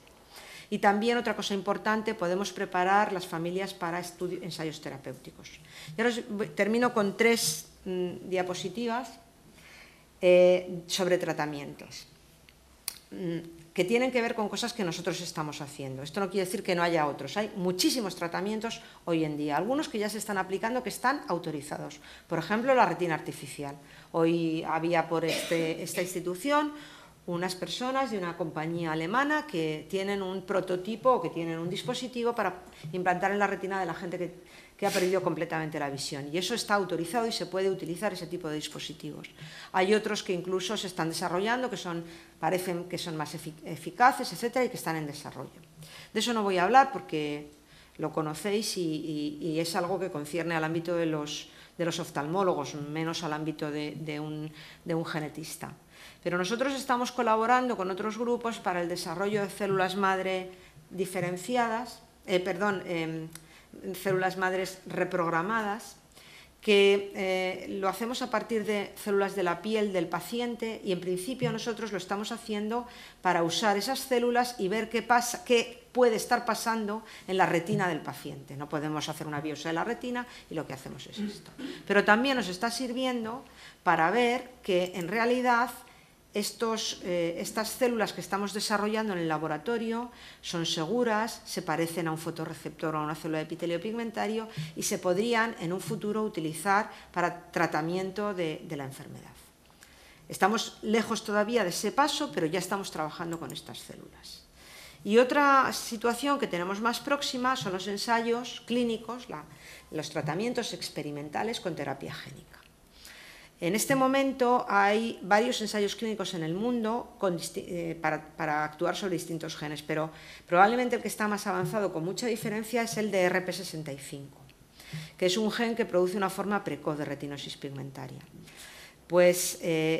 Y también, otra cosa importante, podemos preparar las familias para ensayos terapéuticos. Y ahora termino con 3 diapositivas sobre tratamientos, que tienen que ver con cosas que nosotros estamos haciendo. Esto no quiere decir que no haya otros. Hay muchísimos tratamientos hoy en día, algunos que ya se están aplicando, que están autorizados. Por ejemplo, la retina artificial. Hoy había por esta institución unas personas de una compañía alemana que tienen un prototipo o que tienen un dispositivo para implantar en la retina de la gente que ha perdido completamente la visión. Y eso está autorizado y se puede utilizar ese tipo de dispositivos. Hay otros que incluso se están desarrollando, que parecen que son más eficaces, etcétera, y que están en desarrollo. De eso no voy a hablar porque lo conocéis y es algo que concierne al ámbito de los oftalmólogos, menos al ámbito de un genetista. Pero nosotros estamos colaborando con otros grupos para el desarrollo de células madre diferenciadas, células madres reprogramadas, que lo hacemos a partir de células de la piel del paciente y en principio nosotros lo estamos haciendo para usar esas células y ver qué puede estar pasando en la retina del paciente. No podemos hacer una biopsia de la retina y lo que hacemos es esto. Pero también nos está sirviendo para ver que en realidad estas células que estamos desarrollando en el laboratorio son seguras, se parecen a un fotorreceptor o a una célula de epitelio pigmentario y se podrían en un futuro utilizar para tratamiento de la enfermedad. Estamos lejos todavía de ese paso, pero ya estamos trabajando con estas células. Y otra situación que tenemos más próxima son los ensayos clínicos, los tratamientos experimentales con terapia génica. En este momento hay varios ensayos clínicos en el mundo para actuar sobre distintos genes, pero probablemente el que está más avanzado con mucha diferencia es el de RP65, que es un gen que produce una forma precoz de retinosis pigmentaria. Pues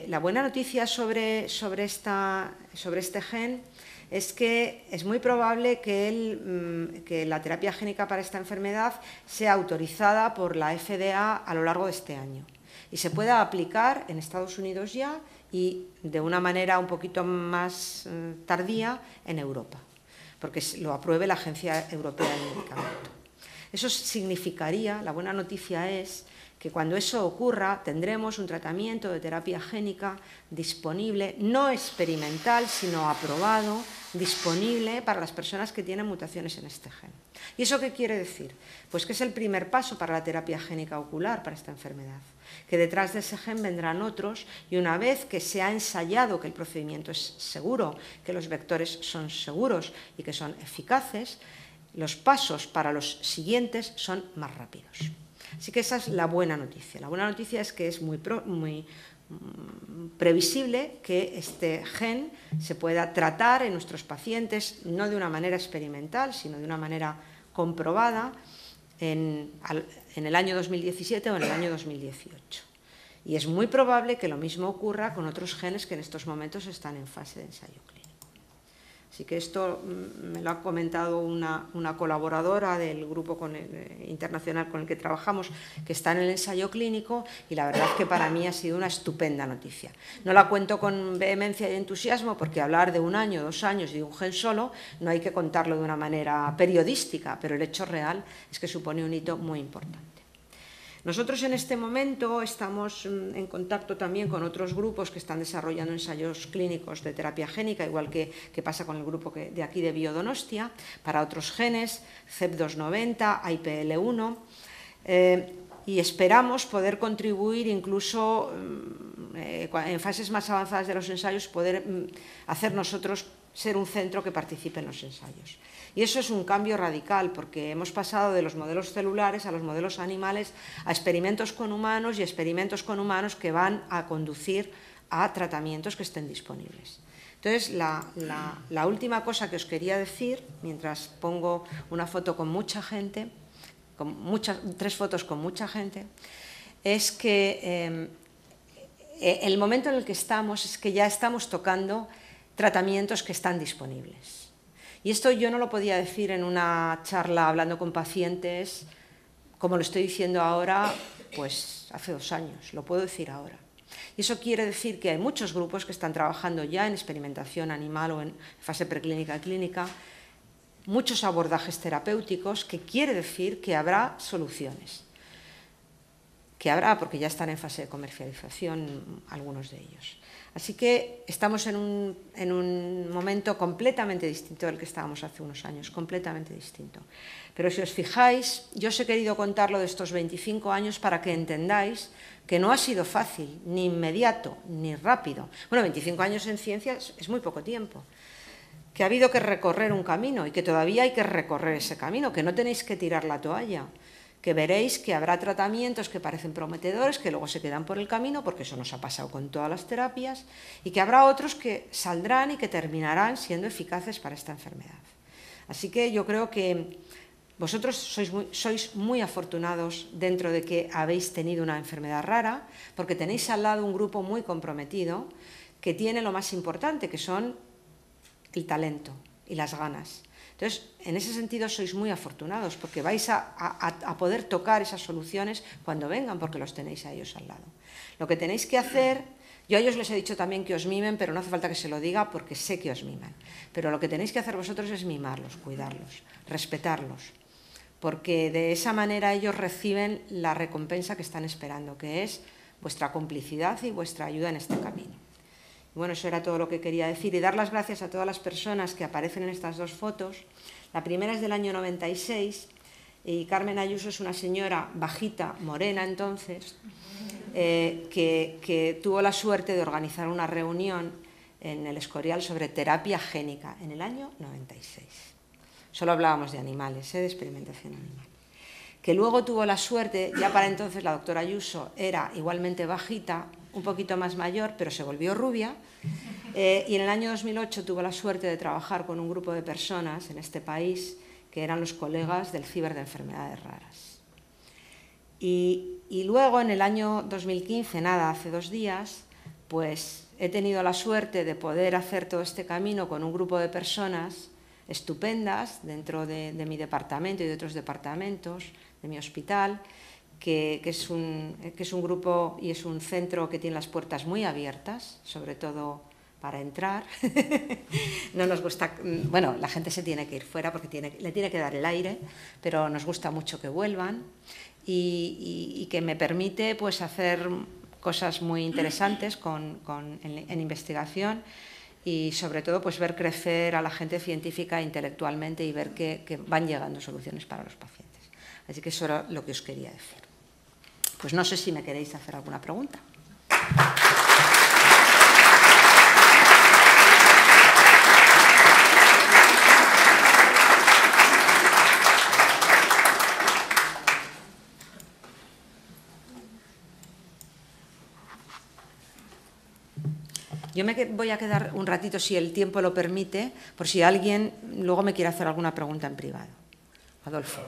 la buena noticia sobre este gen es que es muy probable que la terapia génica para esta enfermedad sea autorizada por la FDA a lo largo de este año y se pueda aplicar en Estados Unidos ya y de una manera un poquito más tardía en Europa, porque lo apruebe la Agencia Europea del Medicamento. Eso significaría, la buena noticia es que cuando eso ocurra tendremos un tratamiento de terapia génica disponible, no experimental, sino aprobado, disponible para las personas que tienen mutaciones en este gen. ¿Y eso qué quiere decir? Pues que es el primer paso para la terapia génica ocular para esta enfermedad, que detrás de ese gen vendrán otros y una vez que se ha ensayado que el procedimiento es seguro, que los vectores son seguros y que son eficaces, los pasos para los siguientes son más rápidos. Así que esa es la buena noticia. La buena noticia es que es muy previsible que este gen se pueda tratar en nuestros pacientes, no de una manera experimental, sino de una manera comprobada en el año 2017 o en el año 2018. Y es muy probable que lo mismo ocurra con otros genes que en estos momentos están en fase de ensayo clínico. Así que esto me lo ha comentado una colaboradora del grupo internacional con el que trabajamos, que está en el ensayo clínico, y la verdad es que para mí ha sido una estupenda noticia. No la cuento con vehemencia y entusiasmo porque hablar de 1 año, 2 años y de un gen solo no hay que contarlo de una manera periodística, pero el hecho real es que supone un hito muy importante. Nosotros en este momento estamos en contacto también con otros grupos que están desarrollando ensayos clínicos de terapia génica, igual que pasa con el grupo de aquí de Biodonostia, para otros genes, CEP290, IPL1, y esperamos poder contribuir incluso en fases más avanzadas de los ensayos, poder hacer nosotros ser un centro que participe en los ensayos. Y eso es un cambio radical porque hemos pasado de los modelos celulares a los modelos animales, a experimentos con humanos y experimentos con humanos que van a conducir a tratamientos que estén disponibles. Entonces, la última cosa que os quería decir, mientras pongo una foto con mucha gente, 3 fotos con mucha gente, es que el momento en el que estamos es que ya estamos tocando tratamientos que están disponibles. Y esto yo no lo podía decir en una charla hablando con pacientes, como lo estoy diciendo ahora, pues hace 2 años, lo puedo decir ahora. Y eso quiere decir que hay muchos grupos que están trabajando ya en experimentación animal o en fase preclínica y clínica, muchos abordajes terapéuticos, que quiere decir que habrá soluciones. Que habrá, porque ya están en fase de comercialización algunos de ellos. Así que estamos en un momento completamente distinto del que estábamos hace unos años, completamente distinto. Pero si os fijáis, yo os he querido contar lo de estos 25 años para que entendáis que no ha sido fácil, ni inmediato, ni rápido. Bueno, 25 años en ciencia es muy poco tiempo. Que ha habido que recorrer un camino y que todavía hay que recorrer ese camino, que no tenéis que tirar la toalla. Que veréis que habrá tratamientos que parecen prometedores, que luego se quedan por el camino, porque eso nos ha pasado con todas las terapias, y que habrá otros que saldrán y que terminarán siendo eficaces para esta enfermedad. Así que yo creo que vosotros sois muy afortunados dentro de que habéis tenido una enfermedad rara, porque tenéis al lado un grupo muy comprometido que tiene lo más importante, que son el talento y las ganas. Entonces, en ese sentido sois muy afortunados porque vais a poder tocar esas soluciones cuando vengan, porque los tenéis a ellos al lado. Lo que tenéis que hacer, yo a ellos les he dicho también que os mimen, pero no hace falta que se lo diga porque sé que os miman. Pero lo que tenéis que hacer vosotros es mimarlos, cuidarlos, respetarlos, porque de esa manera ellos reciben la recompensa que están esperando, que es vuestra complicidad y vuestra ayuda en este camino. Bueno, eso era todo lo que quería decir. Y dar las gracias a todas las personas que aparecen en estas dos fotos. La primera es del año 96 y Carmen Ayuso es una señora bajita, morena entonces, que tuvo la suerte de organizar una reunión en el Escorial sobre terapia génica en el año 96. Solo hablábamos de animales, de experimentación animal. Que luego tuvo la suerte, ya para entonces la doctora Ayuso era igualmente bajita, un poquito más mayor, pero se volvió rubia, y en el año 2008 tuvo la suerte de trabajar con un grupo de personas en este país que eran los colegas del Ciber de Enfermedades Raras. Y luego, en el año 2015, hace 2 días, pues he tenido la suerte de poder hacer todo este camino con un grupo de personas estupendas dentro de mi departamento y de otros departamentos, de mi hospital, que es un grupo y es un centro que tiene las puertas muy abiertas, sobre todo para entrar. No nos gusta, bueno, la gente se tiene que ir fuera porque le tiene que dar el aire, pero nos gusta mucho que vuelvan y que me permite pues hacer cosas muy interesantes en investigación y sobre todo pues ver crecer a la gente científica intelectualmente y ver que van llegando soluciones para los pacientes. Así que eso era lo que os quería decir. Pues no sé si me queréis hacer alguna pregunta. Yo me voy a quedar un ratito, si el tiempo lo permite, por si alguien luego me quiere hacer alguna pregunta en privado. Adolfo.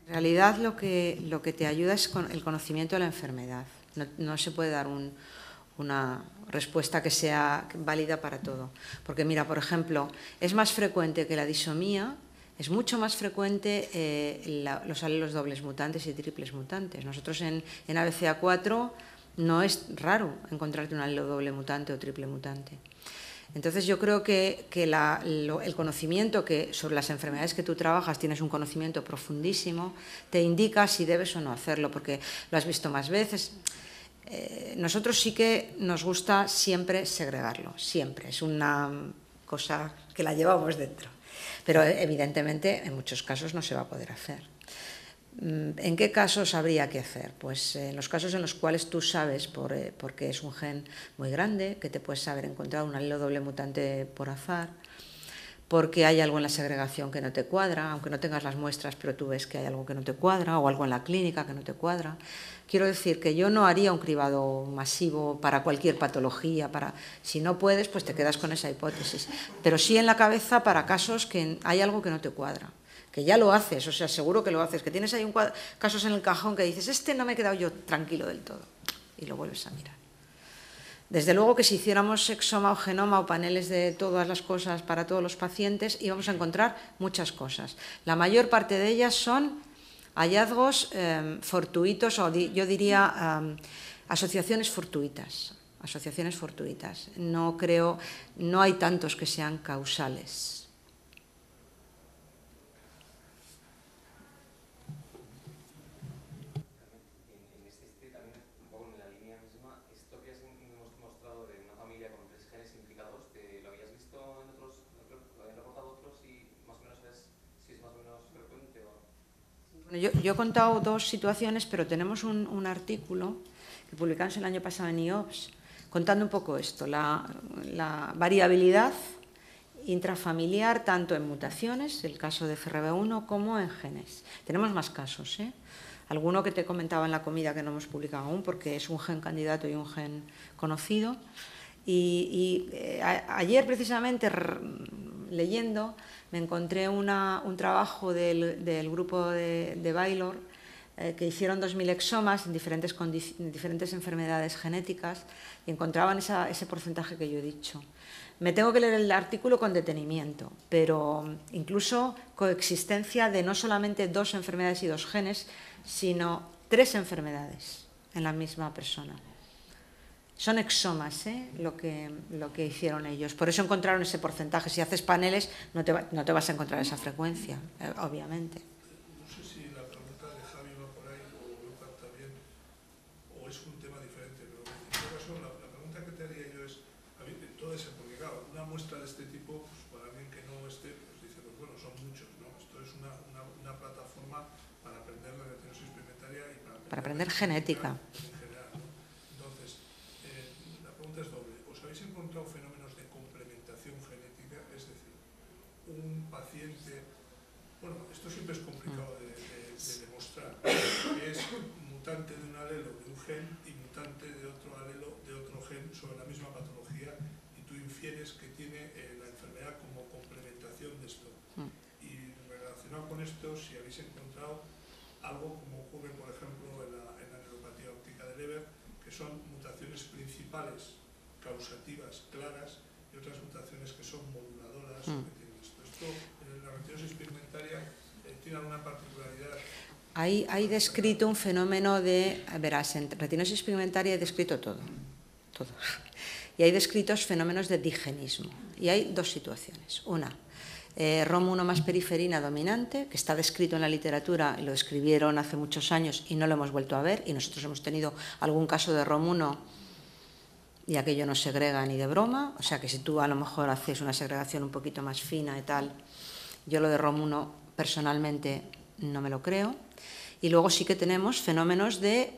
En realidad lo que te ayuda es el conocimiento de la enfermedad. No se puede dar una respuesta que sea válida para todo. Porque mira, por ejemplo, es más frecuente que la disomía, es mucho más frecuente los alelos dobles mutantes y triples mutantes. Nosotros en ABCA4 no es raro encontrarte un alelo doble mutante o triple mutante. Entonces yo creo que el conocimiento sobre las enfermedades que tú trabajas, tienes un conocimiento profundísimo, te indica si debes o no hacerlo, porque lo has visto más veces. Nosotros sí que nos gusta siempre segregarlo, siempre, es una cosa que la llevamos dentro, pero evidentemente en muchos casos no se va a poder hacer. ¿En qué casos habría que hacer? Pues en los casos en los cuales tú sabes, porque es un gen muy grande, que te puedes haber encontrado un alelo doble mutante por azar, porque hay algo en la segregación que no te cuadra, aunque no tengas las muestras, pero tú ves que hay algo que no te cuadra, o algo en la clínica que no te cuadra. Quiero decir que yo no haría un cribado masivo para cualquier patología, si no puedes, pues te quedas con esa hipótesis, pero sí en la cabeza para casos que hay algo que no te cuadra. Que ya lo haces, o sea, seguro que lo haces, que tienes ahí casos en el cajón que dices, no me he quedado yo tranquilo del todo, y lo vuelves a mirar. Desde luego que si hiciéramos exoma o genoma o paneles de todas las cosas para todos los pacientes, íbamos a encontrar muchas cosas. La mayor parte de ellas son hallazgos fortuitos, o yo diría asociaciones fortuitas. Asociaciones fortuitas. No hay tantos que sean causales. Yo he contado dos situaciones, pero tenemos un artículo que publicamos el año pasado en IOPS contando un poco esto, la variabilidad intrafamiliar tanto en mutaciones, el caso de FRB1, como en genes. Tenemos más casos, ¿eh? Alguno que te comentaba en la comida que no hemos publicado aún porque es un gen candidato y un gen conocido. Ayer precisamente leyendo me encontré un trabajo del grupo de Baylor que hicieron 2000 exomas en diferentes enfermedades genéticas y encontraban ese porcentaje que yo he dicho. Me tengo que leer el artículo con detenimiento, pero incluso coexistencia de no solamente 2 enfermedades y 2 genes, sino 3 enfermedades en la misma persona. Son exomas, lo que hicieron ellos. Por eso encontraron ese porcentaje. Si haces paneles no te vas a encontrar esa frecuencia, obviamente. No sé si la pregunta de Javi va por ahí o lo capta bien o es un tema diferente, pero en todo caso la pregunta que te haría yo es, todo ese, porque claro, una muestra de este tipo, pues para alguien que no esté, pues dice, pues bueno, son muchos, ¿no? Esto es una plataforma para aprender la retinosis pigmentaria y para aprender genética. Es doble. ¿Os habéis encontrado fenómenos de complementación genética? Es decir, un paciente... Bueno, esto siempre es complicado de demostrar. Es mutante de un alelo de un gen y mutante de otro alelo de otro gen sobre la misma patología y tú infieres que tiene la enfermedad como complementación de esto. Y relacionado con esto, si habéis encontrado algo como ocurre, por ejemplo, en la neuropatía óptica de Leber, que son mutaciones principales causativas claras y otras mutaciones que son moduladoras o que tienen esto. Esto en la retinosis pigmentaria tiene alguna particularidad. Hay descrito un fenómeno de, verás, en retinosis pigmentaria he descrito todo. Y hay descritos fenómenos de digenismo. Y hay 2 situaciones. Una, ROM1 más periferina dominante, que está descrito en la literatura, y lo escribieron hace muchos años y no lo hemos vuelto a ver, y nosotros hemos tenido algún caso de ROM1 y aquello no segrega ni de broma, o sea que si tú a lo mejor haces una segregación un poquito más fina y tal, yo lo de ROM1 personalmente no me lo creo. Y luego sí que tenemos fenómenos de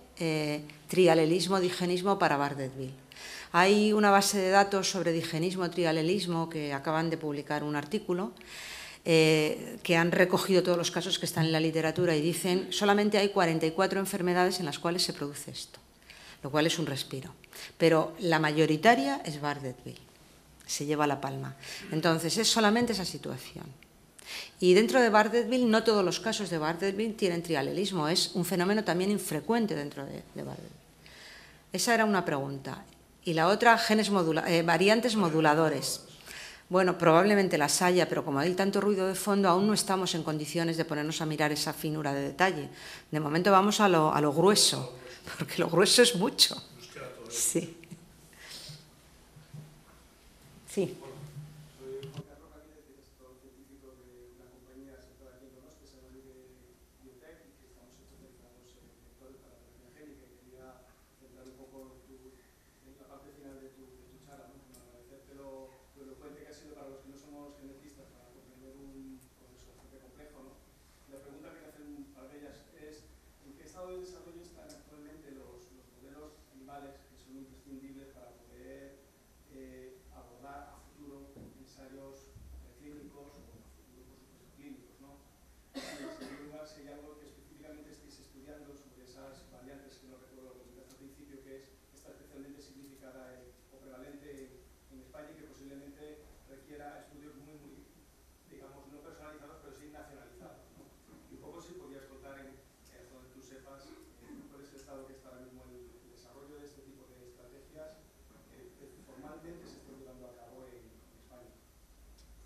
trialelismo, digenismo para Bardet-Bill. Hay una base de datos sobre digenismo, trialelismo, que acaban de publicar un artículo, que han recogido todos los casos que están en la literatura y dicen solamente hay 44 enfermedades en las cuales se produce esto, lo cual es un respiro. Pero la mayoritaria es Bardet-Bill, se lleva la palma. Entonces, es solamente esa situación. Y dentro de Bardet-Bill, no todos los casos de Bardet-Bill tienen trialelismo, es un fenómeno también infrecuente dentro de Bardet-Bill. Esa era una pregunta. Y la otra, variantes moduladores. Bueno, probablemente las haya, pero como hay tanto ruido de fondo, aún no estamos en condiciones de ponernos a mirar esa finura de detalle. De momento vamos a lo grueso, porque lo grueso es mucho. Sí. Sí.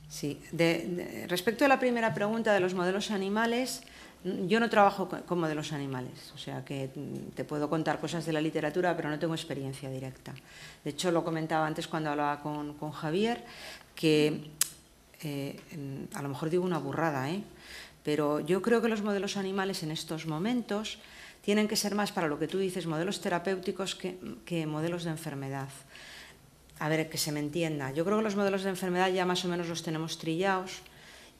Sí. Respecto a la primera pregunta de los modelos animales, yo no trabajo con modelos animales, o sea que te puedo contar cosas de la literatura, pero no tengo experiencia directa. De hecho, lo comentaba antes cuando hablaba con Javier, que a lo mejor digo una burrada, pero yo creo que los modelos animales en estos momentos tienen que ser más, para lo que tú dices, modelos terapéuticos que modelos de enfermedad. A ver, que se me entienda. Yo creo que los modelos de enfermedad ya más o menos los tenemos trillados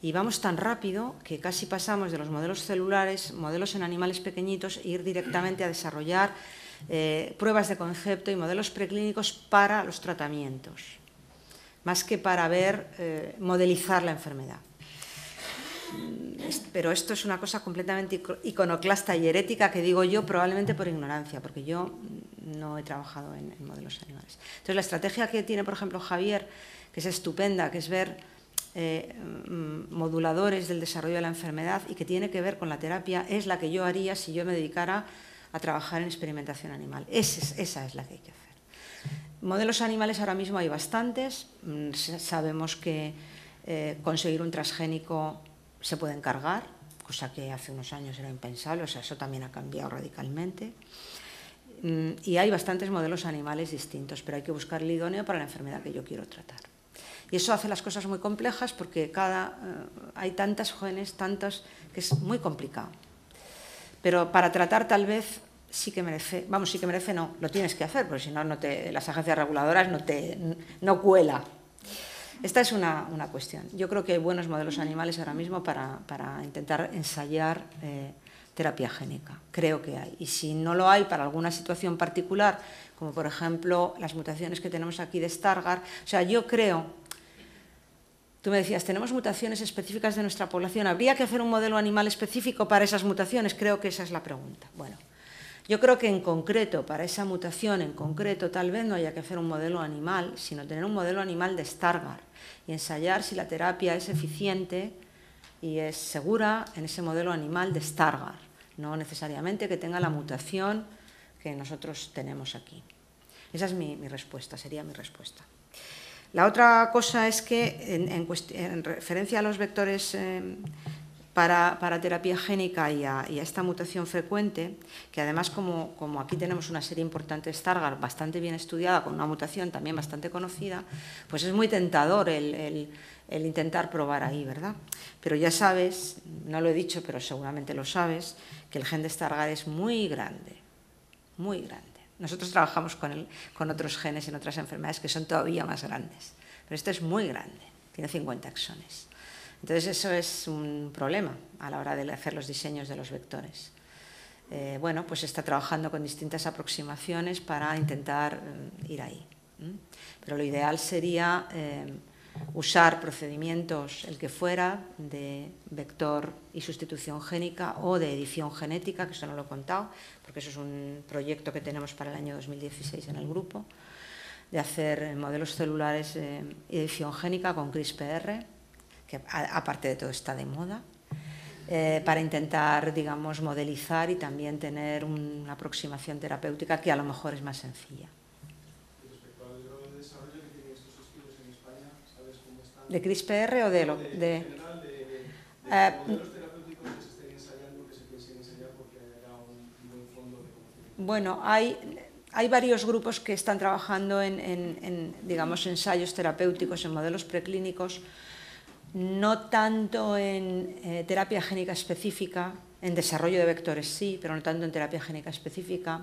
y vamos tan rápido que casi pasamos de los modelos celulares, modelos en animales pequeñitos, e ir directamente a desarrollar pruebas de concepto y modelos preclínicos para los tratamientos, más que para modelizar la enfermedad. Pero esto es una cosa completamente iconoclasta y herética que digo yo probablemente por ignorancia, porque yo no he trabajado en modelos animales. Entonces, la estrategia que tiene, por ejemplo, Javier, que es estupenda, que es ver moduladores del desarrollo de la enfermedad y que tiene que ver con la terapia, es la que yo haría si yo me dedicara a trabajar en experimentación animal. Esa es la que hay que hacer. Modelos animales ahora mismo hay bastantes. Sabemos que conseguir un transgénico se puede encargar, cosa que hace unos años era impensable, o sea, eso también ha cambiado radicalmente. Y hay bastantes modelos animales distintos, pero hay que buscar el idóneo para la enfermedad que yo quiero tratar. Y eso hace las cosas muy complejas porque hay tantas genes, que es muy complicado. Pero para tratar tal vez sí que merece, sí que merece no, lo tienes que hacer, porque si no, las agencias reguladoras no cuela. Esta es una cuestión. Yo creo que hay buenos modelos animales ahora mismo para intentar ensayar terapia génica. Creo que hay. Y si no lo hay para alguna situación particular, como por ejemplo las mutaciones que tenemos aquí de Stargardt, o sea, yo creo, tú me decías, tenemos mutaciones específicas de nuestra población, ¿habría que hacer un modelo animal específico para esas mutaciones? Creo que esa es la pregunta. Bueno, yo creo que en concreto, para esa mutación en concreto, tal vez no haya que hacer un modelo animal, sino tener un modelo animal de Stargardt y ensayar si la terapia es eficiente y es segura en ese modelo animal de Stargardt, no necesariamente que tenga la mutación que nosotros tenemos aquí. Esa es mi respuesta, sería mi respuesta. La otra cosa es que, en referencia a los vectores para terapia génica y a esta mutación frecuente, que además como aquí tenemos una serie importante de Stargardt bastante bien estudiada, con una mutación también bastante conocida, pues es muy tentador el intentar probar ahí, ¿verdad? Pero ya sabes, no lo he dicho, pero seguramente lo sabes, que el gen de Stargardt es muy grande, muy grande. Nosotros trabajamos con otros genes en otras enfermedades que son todavía más grandes, pero este es muy grande, tiene 50 exones. Entonces eso es un problema a la hora de hacer los diseños de los vectores. Bueno, pues está trabajando con distintas aproximaciones para intentar ir ahí. Pero lo ideal sería usar procedimientos, el que fuera, de vector y sustitución génica o de edición genética, que esto no lo he contado, porque eso es un proyecto que tenemos para el año 2016 en el grupo, de hacer modelos celulares edición génica con CRISPR, que aparte de todo está de moda, para intentar, digamos, modelizar y también tener una aproximación terapéutica que a lo mejor es más sencilla. Y respecto al grado de desarrollo que tienen estos estudios en España, ¿sabes cómo están? ¿De CRISPR o de en general, de modelos terapéuticos que se estén ensayando, que se piensen ensayar porque haya un buen fondo de conocimiento? Bueno, hay varios grupos que están trabajando en digamos, ensayos terapéuticos, en modelos preclínicos, no tanto en terapia génica específica, en desarrollo de vectores sí, pero no tanto en terapia génica específica.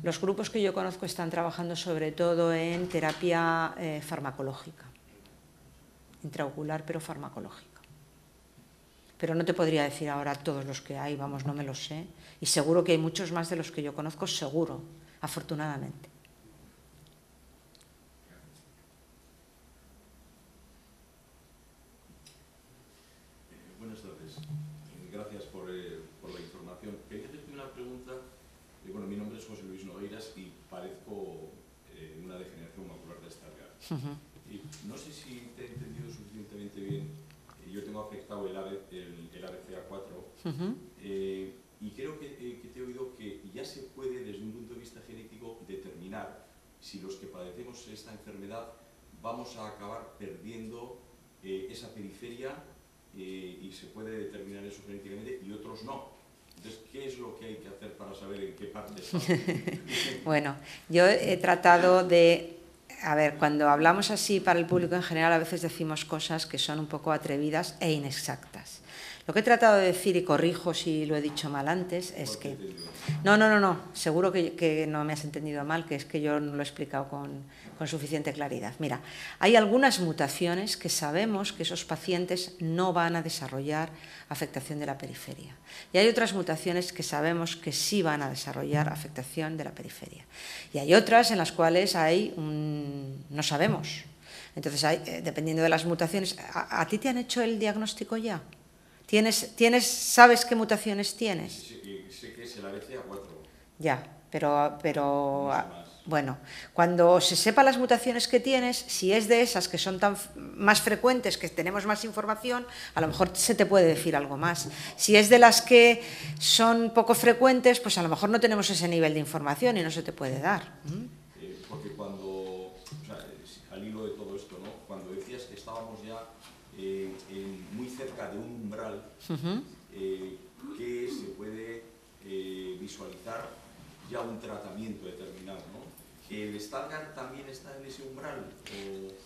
Los grupos que yo conozco están trabajando sobre todo en terapia farmacológica, intraocular pero farmacológica. Pero no te podría decir ahora todos los que hay, vamos, no me lo sé. Y seguro que hay muchos más de los que yo conozco, seguro, afortunadamente. Buenas tardes. Gracias por la información. Quería hacerte una pregunta. Bueno, mi nombre es José Luis Nogueiras y padezco una degeneración macular de Stargardt. Y no sé si te he entendido suficientemente bien. Yo tengo afectado el ABCA4 y creo que te he oído que ya se puede, desde un punto de vista genético, determinar si los que padecemos esta enfermedad vamos a acabar perdiendo esa periferia y se puede determinar eso genéticamente y otros no. Entonces, ¿qué es lo que hay que hacer para saber en qué parte está? Bueno, yo he tratado de... A ver, cuando hablamos así para el público en general, a veces decimos cosas que son un poco atrevidas e inexactas. Lo que he tratado de decir, y corrijo si lo he dicho mal antes, es que... No, seguro que no me has entendido mal, que es que yo no lo he explicado con suficiente claridad. Mira, hay algunas mutaciones que sabemos que esos pacientes no van a desarrollar afectación de la periferia. Y hay otras mutaciones que sabemos que sí van a desarrollar afectación de la periferia. Y hay otras en las cuales no sabemos. Entonces, dependiendo de las mutaciones... ¿A ti te han hecho el diagnóstico ya? ¿Sabes qué mutaciones tienes? Sé que es el ABCA4. Ya, pero No sé más. bueno, cuando se sepa las mutaciones que tienes, si es de esas que son más frecuentes, que tenemos más información, a lo mejor se te puede decir algo más. Si es de las que son poco frecuentes, pues a lo mejor no tenemos ese nivel de información y no se te puede dar. Porque al hilo de todo esto, ¿no? Cuando decías que estábamos ya muy cerca de un umbral que se puede visualizar ya un tratamiento determinado, ¿no? ¿El Stargardt también está en ese umbral?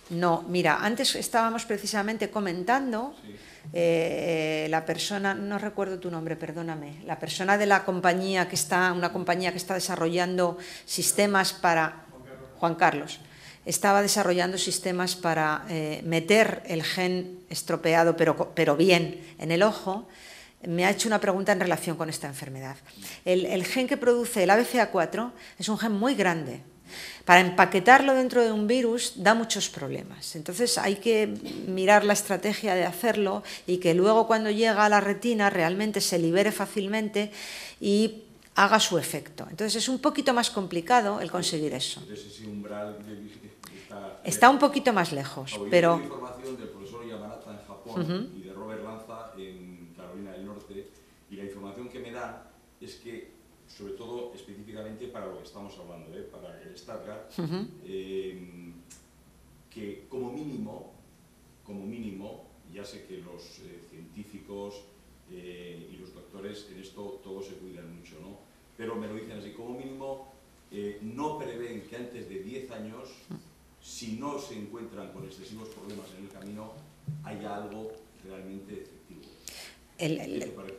No, mira, antes estábamos precisamente comentando, la persona, no recuerdo tu nombre, perdóname, la persona de la compañía una compañía que está desarrollando sistemas para... Juan Carlos. Estaba desarrollando sistemas para meter el gen estropeado, pero bien, en el ojo. Me ha hecho una pregunta en relación con esta enfermedad. El gen que produce el ABCA4 es un gen muy grande. Para empaquetarlo dentro de un virus da muchos problemas. Entonces hay que mirar la estrategia de hacerlo y que luego cuando llega a la retina realmente se libere fácilmente y haga su efecto. Entonces es un poquito más complicado el conseguir eso. Entonces ese umbral está un poquito más lejos, pero... Yo tengo información del profesor Yamanaka en Japón y de Robert Lanza en Carolina del Norte, y la información que me dan es que, sobre todo específicamente para lo que estamos hablando, para el Stargardt, que como mínimo, ya sé que los científicos y los doctores en esto todos se cuidan mucho, ¿no? Pero me lo dicen así, como mínimo no prevén que antes de 10 años, si no se encuentran con excesivos problemas en el camino, haya algo realmente efectivo.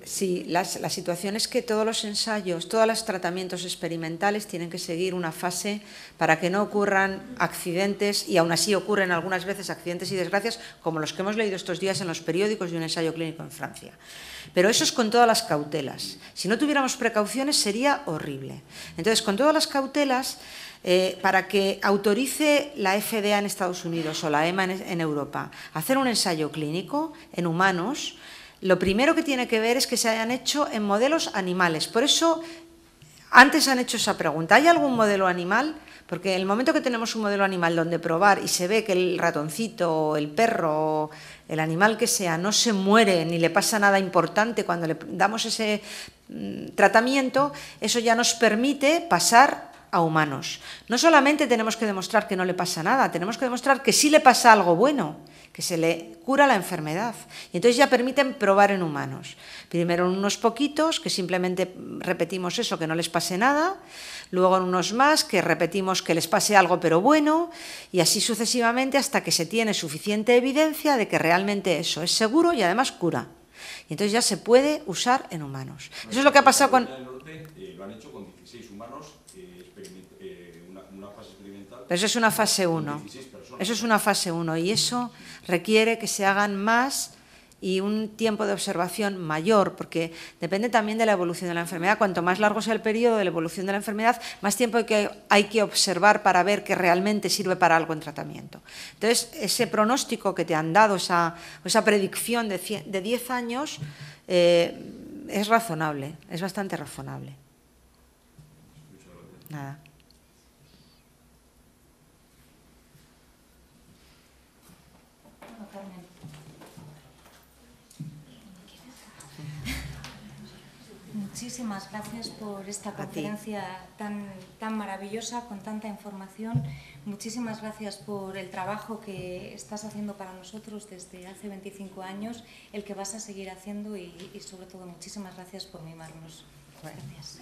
Sí, la situación es que todos los ensayos, todos los tratamientos experimentales tienen que seguir una fase para que no ocurran accidentes, y aún así ocurren algunas veces accidentes y desgracias, como los que hemos leído estos días en los periódicos de un ensayo clínico en Francia. Pero eso es con todas las cautelas. Si no tuviéramos precauciones sería horrible. Entonces, con todas las cautelas, para que autorice la FDA en Estados Unidos o la EMA en Europa hacer un ensayo clínico en humanos, lo primero que tiene que ver es que se hayan hecho en modelos animales. Por eso, antes han hecho esa pregunta. ¿Hay algún modelo animal? Porque en el momento que tenemos un modelo animal donde probar y se ve que el ratoncito o el perro o el animal que sea no se muere ni le pasa nada importante cuando le damos ese tratamiento, eso ya nos permite pasar a humanos. No solamente tenemos que demostrar que no le pasa nada, tenemos que demostrar que sí le pasa algo bueno, que se le cura la enfermedad. Y entonces ya permiten probar en humanos. Primero en unos poquitos, que simplemente repetimos eso, que no les pase nada. Luego en unos más, que repetimos que les pase algo pero bueno. Y así sucesivamente hasta que se tiene suficiente evidencia de que realmente eso es seguro y además cura. Y entonces ya se puede usar en humanos. Eso es lo que ha pasado con... Lo han hecho con 16 humanos, una fase experimental. Pero eso es una fase 1. Eso es una fase 1 y eso requiere que se hagan más y un tiempo de observación mayor, porque depende también de la evolución de la enfermedad. Cuanto más largo sea el periodo de la evolución de la enfermedad, más tiempo hay que observar para ver que realmente sirve para algo en tratamiento. Entonces, ese pronóstico que te han dado, esa predicción de 10 años, es razonable, es bastante razonable. Nada. muchísimas gracias por esta conferencia tan maravillosa, con tanta información. Muchísimas gracias por el trabajo que estás haciendo para nosotros desde hace 25 años, el que vas a seguir haciendo y sobre todo, muchísimas gracias por mimarnos. Gracias.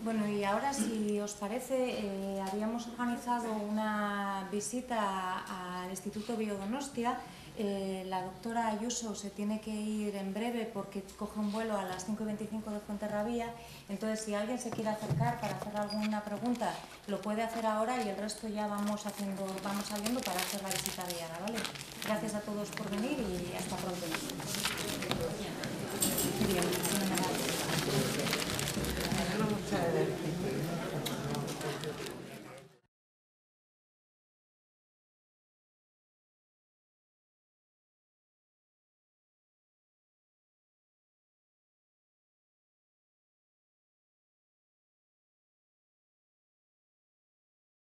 Bueno, y ahora, si os parece, habíamos organizado una visita al Instituto Biodonostia. La doctora Ayuso se tiene que ir en breve porque coge un vuelo a las 5:25 de Fuenterrabía. Entonces, si alguien se quiere acercar para hacer alguna pregunta, lo puede hacer ahora y el resto ya vamos saliendo para hacer la visita guiada, ¿vale? Gracias a todos por venir y hasta pronto.